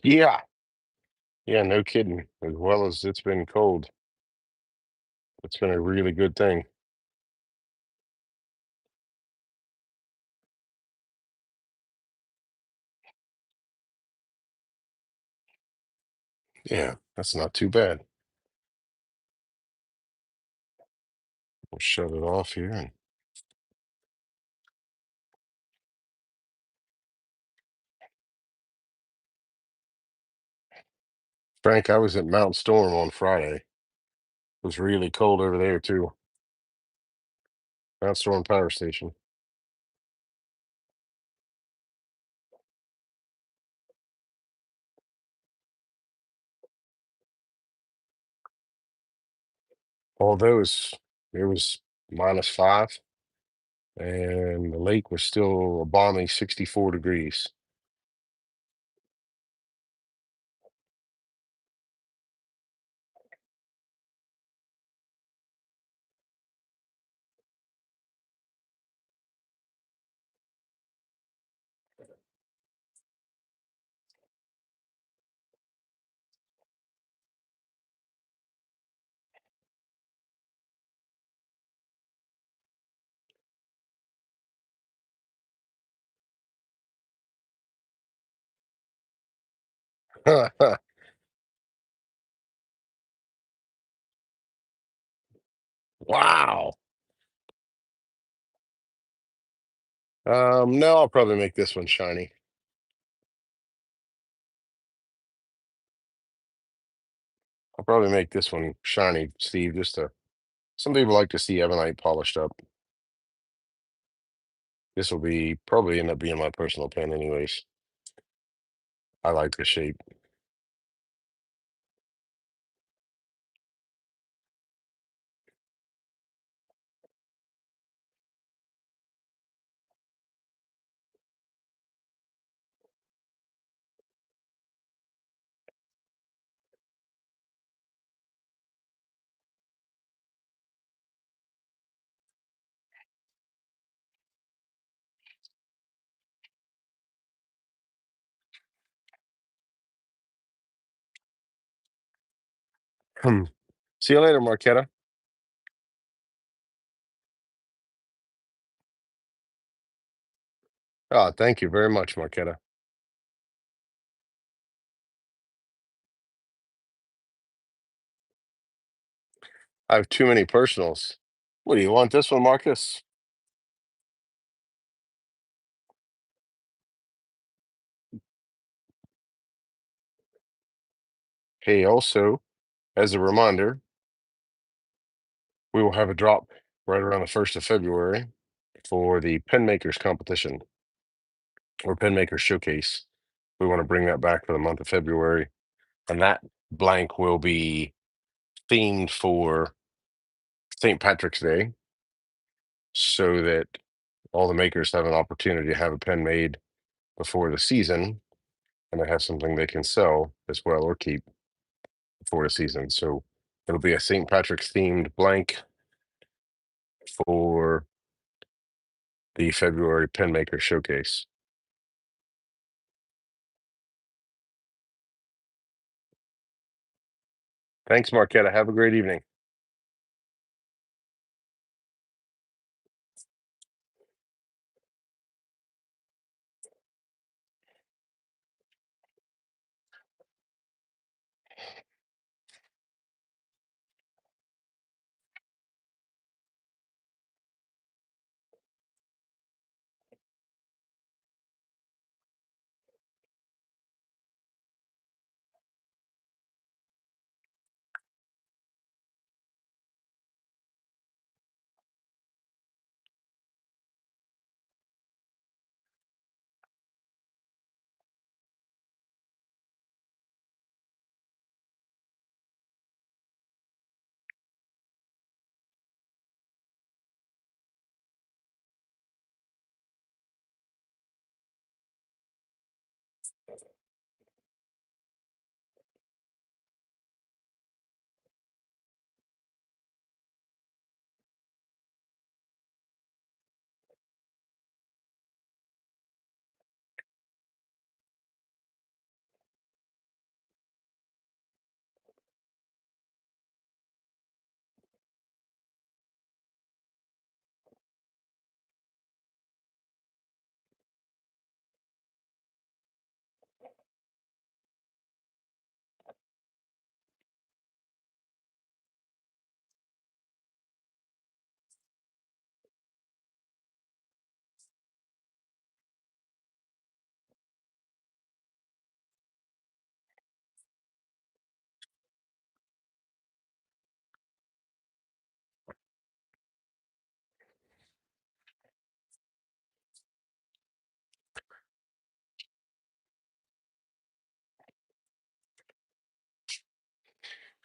Yeah. Yeah, no kidding. As well as it's been cold, it's been a really good thing. Yeah, that's not too bad. We'll shut it off here. And Frank, I was at Mount Storm on Friday. It was really cold over there too. Mount Storm Power Station. Although it was -5, and the lake was still a balmy 64 degrees. Wow. No, I'll probably make this one shiny. I'll probably make this one shiny, Steve. Some people like to see ebonite polished up. This will be probably end up being my personal pen, anyways. I like the shape. Hmm. See you later, Marquetta. Oh, thank you very much, Marquetta. I have too many personals. What do you want this one, Marcus? Hey, also, as a reminder, we will have a drop right around the 1st of February for the Pen Makers competition or Pen Makers Showcase. We want to bring that back for the month of February. And that blank will be themed for St. Patrick's Day so that all the makers have an opportunity to have a pen made before the season and they have something they can sell as well or keep before the season. So it'll be a St. Patrick's themed blank for the February Pen Maker Showcase. Thanks, Marquetta. Have a great evening.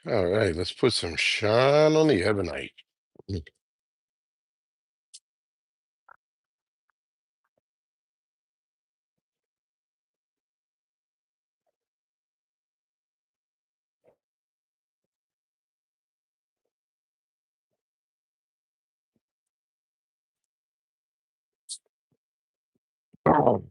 All right, let's put some shine on the ebonite. Oh,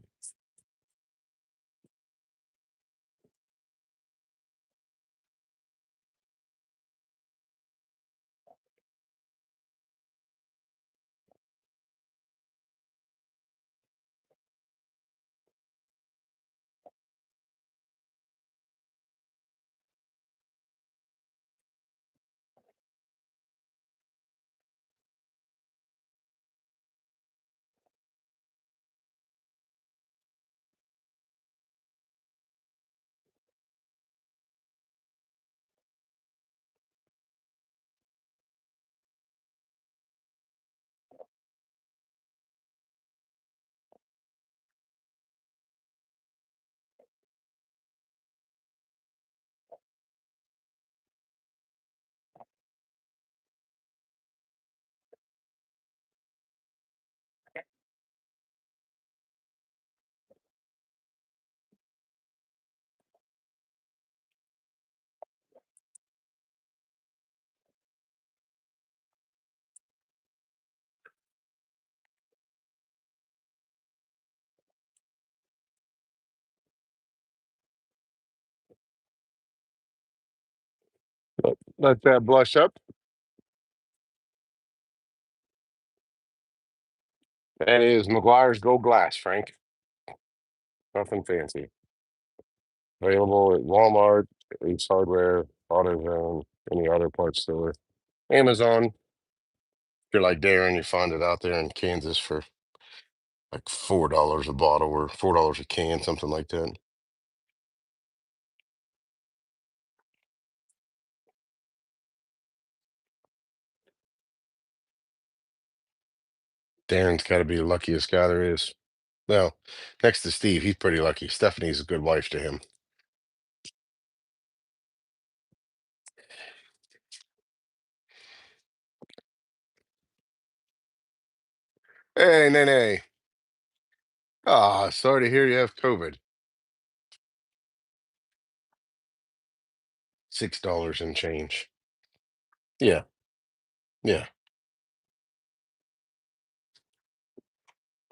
let that blush up. That is McGuire's Gold Glass, Frank. Nothing fancy. Available at Walmart, Ace Hardware, AutoZone, any other parts store. Amazon. If you're like Darren, you find it out there in Kansas for like $4 a bottle or $4 a can, something like that. Darren's got to be the luckiest guy there is. Well, next to Steve, he's pretty lucky. Stephanie's a good wife to him. Hey, Nene. Ah, sorry to hear you have COVID. $6 and change. Yeah, yeah.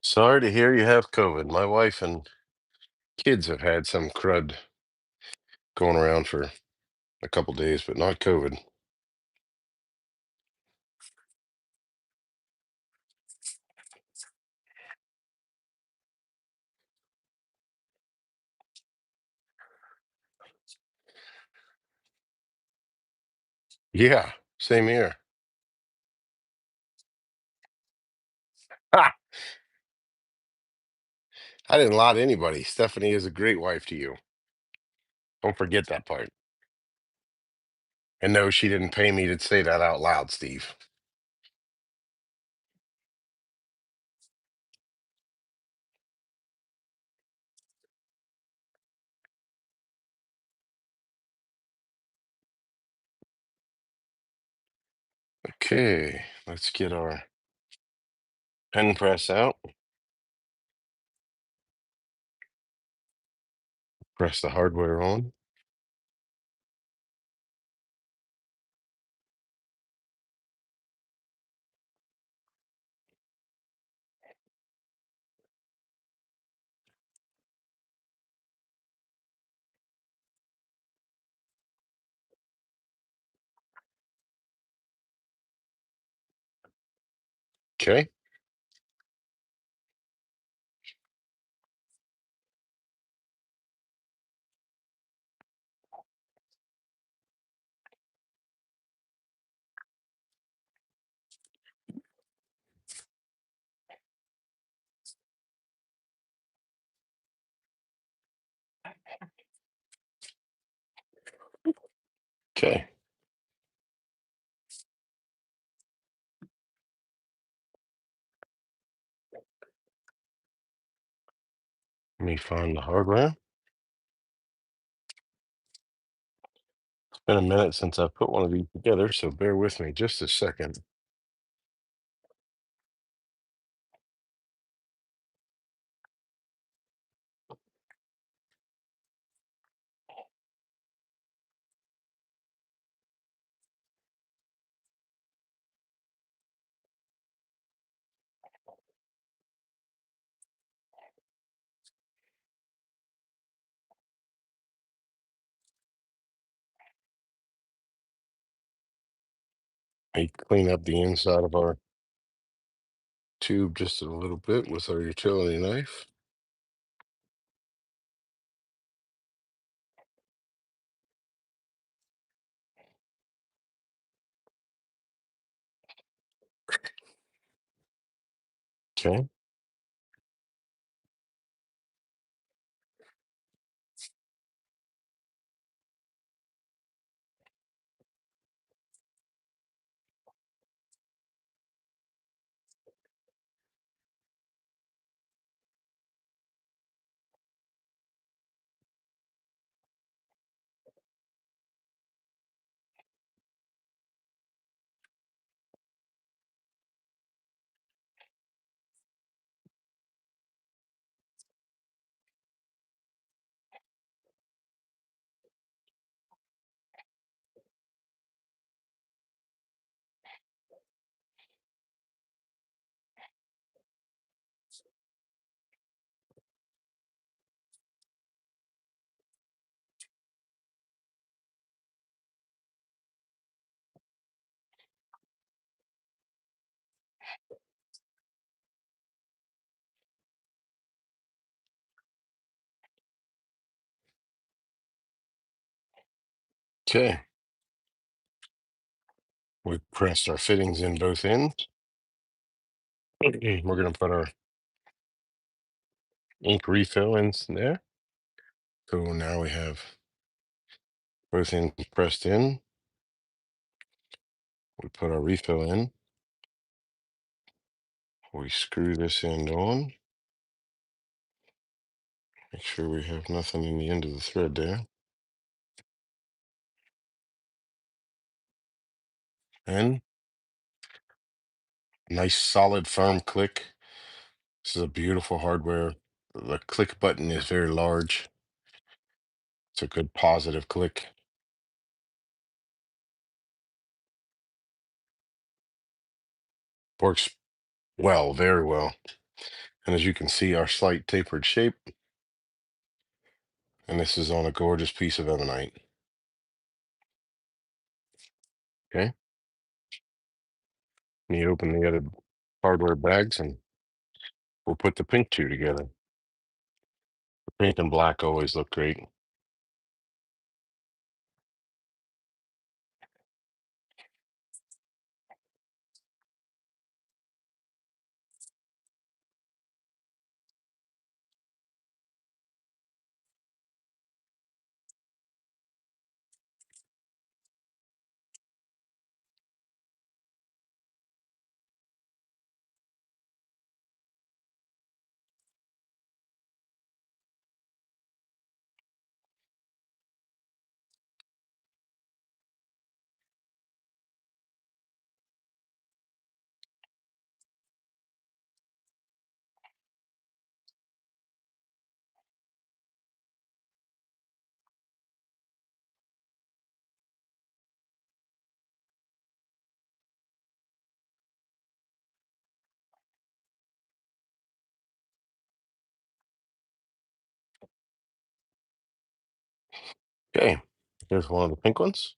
Sorry to hear you have COVID. My wife and kids have had some crud going around for a couple days, but not COVID. Yeah, same here. Ha! I didn't lie to anybody. Stephanie is a great wife to you. Don't forget that part. And no, she didn't pay me to say that out loud, Steve. Okay, let's get our pen press out. Press the hardware on. Okay. Okay. Let me find the hardware. Been a minute since I put one of these together, so bear with me just a second. I clean up the inside of our tube just a little bit with our utility knife. Okay. Okay. We pressed our fittings in both ends. We're going to put our ink refill in there. So now we have both ends pressed in. We put our refill in. We screw this end on. Make sure we have nothing in the end of the thread there. And nice solid firm click. This is a beautiful hardware. The click button is very large. It's a good positive click. Works well, very well. And as you can see, our slight tapered shape. And this is on a gorgeous piece of ebonite. Okay. And you open the other hardware bags and we'll put the pink two together. The pink and black always look great. Okay. Here's one of the pink ones.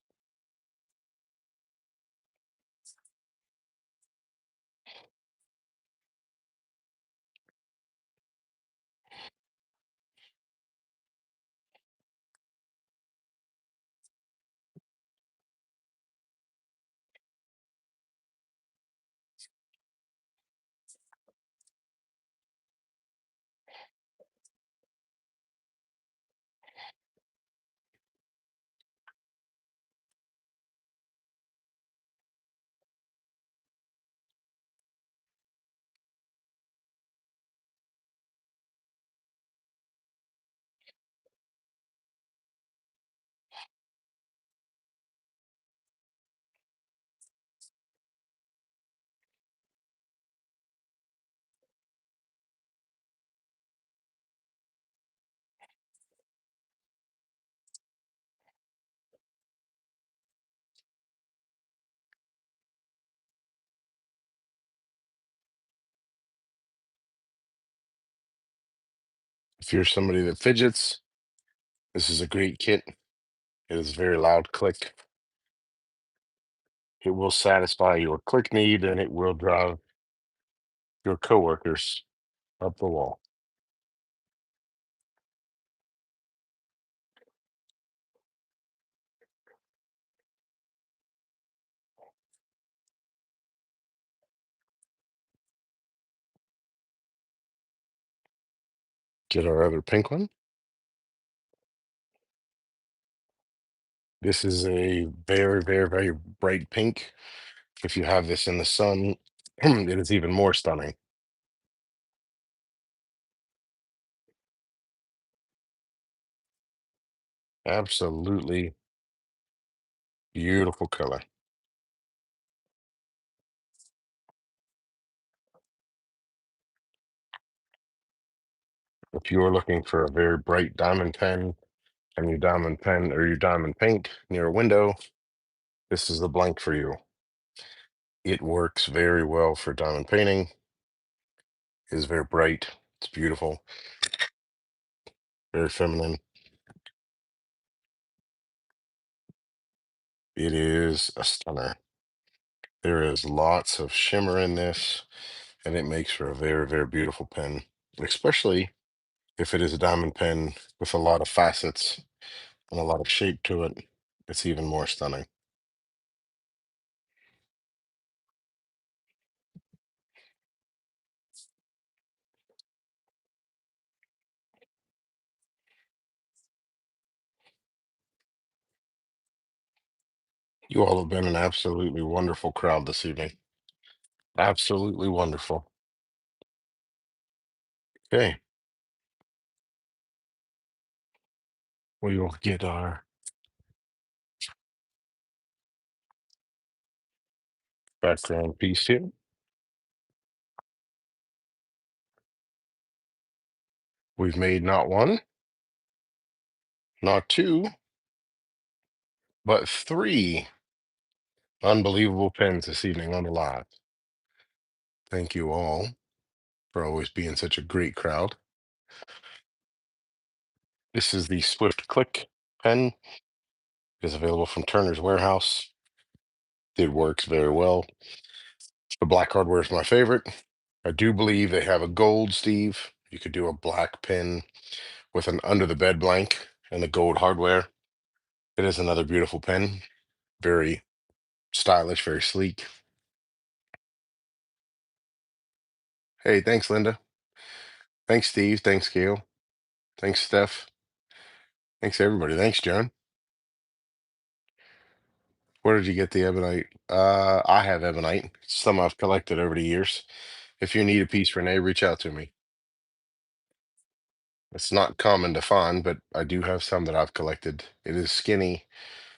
If you're somebody that fidgets, this is a great kit. It is a very loud click. It will satisfy your click need and it will drive your coworkers up the wall. Get our other pink one. This is a very, very, very bright pink. If you have this in the sun, it is even more stunning. Absolutely beautiful color. If you are looking for a very bright diamond pen and your diamond pen or your diamond paint near a window, this is the blank for you. It works very well for diamond painting. It is very bright. It's beautiful, very feminine. It is a stunner. There is lots of shimmer in this, and it makes for a very, very beautiful pen, especially if it is a diamond pen with a lot of facets and a lot of shape to it. It's even more stunning. You all have been an absolutely wonderful crowd this evening. Absolutely wonderful. Okay, we will get our background piece here. We've made not one, not two, but three unbelievable pens this evening on the live. Thank you all for always being such a great crowd. This is the Swift Click pen. It is available from Turner's Warehouse. It works very well. The black hardware is my favorite. I do believe they have a gold, Steve. You could do a black pen with an under the bed blank and the gold hardware. It is another beautiful pen. Very stylish, very sleek. Hey, thanks, Linda. Thanks, Steve. Thanks, Gail. Thanks, Steph. Thanks, everybody. Thanks, John. Where did you get the ebonite? I have ebonite. It's some I've collected over the years. If you need a piece, Renee, reach out to me. It's not common to find, but I do have some that I've collected. It is skinny,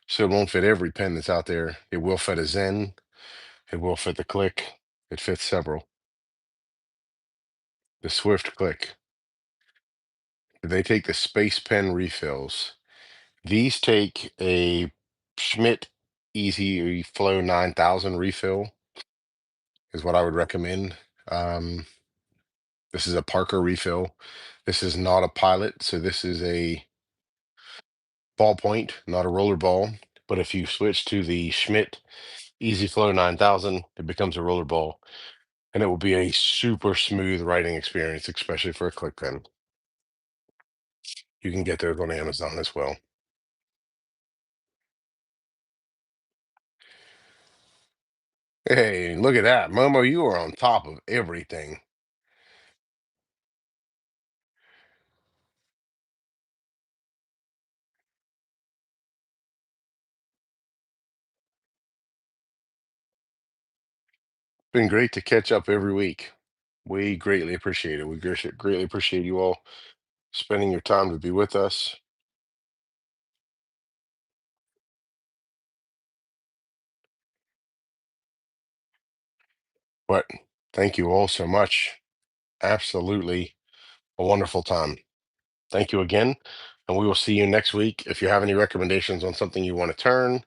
so it won't fit every pen that's out there. It will fit a Zen. It will fit the Click. It fits several. The Swift Click. They take the Space Pen refills. These take a Schmidt Easy Flow 9000 refill is what I would recommend. Um, this is a Parker refill. This is not a Pilot, so this is a ballpoint, not a roller ball. But if you switch to the Schmidt Easy Flow 9000, it becomes a roller ball, and it will be a super smooth writing experience, especially for a click pen. You can get those on Amazon as well. Hey, look at that. Momo, you are on top of everything. Been great to catch up every week. We greatly appreciate it. We greatly appreciate you all spending your time to be with us. But thank you all so much. Absolutely a wonderful time. Thank you again. And we will see you next week. If you have any recommendations on something you want to turn,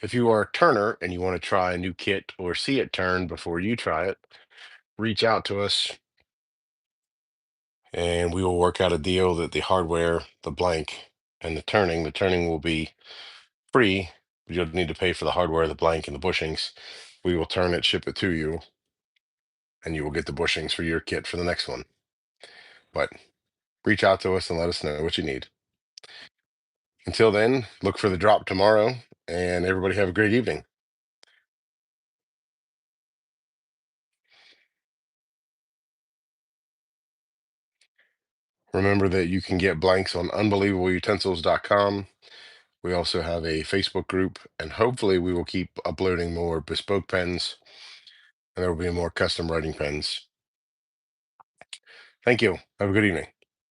if you are a turner and you want to try a new kit or see it turn before you try it, reach out to us. and we will work out a deal that the hardware, the blank, and the turning will be free. But you'll need to pay for the hardware, the blank, and the bushings. We will turn it, ship it to you, and you will get the bushings for your kit for the next one. But reach out to us and let us know what you need. Until then, look for the drop tomorrow, and everybody have a great evening. Remember that you can get blanks on unbelievableutensils.com. We also have a Facebook group, and hopefully we will keep uploading more bespoke pens, and there will be more custom writing pens. Thank you. Have a good evening.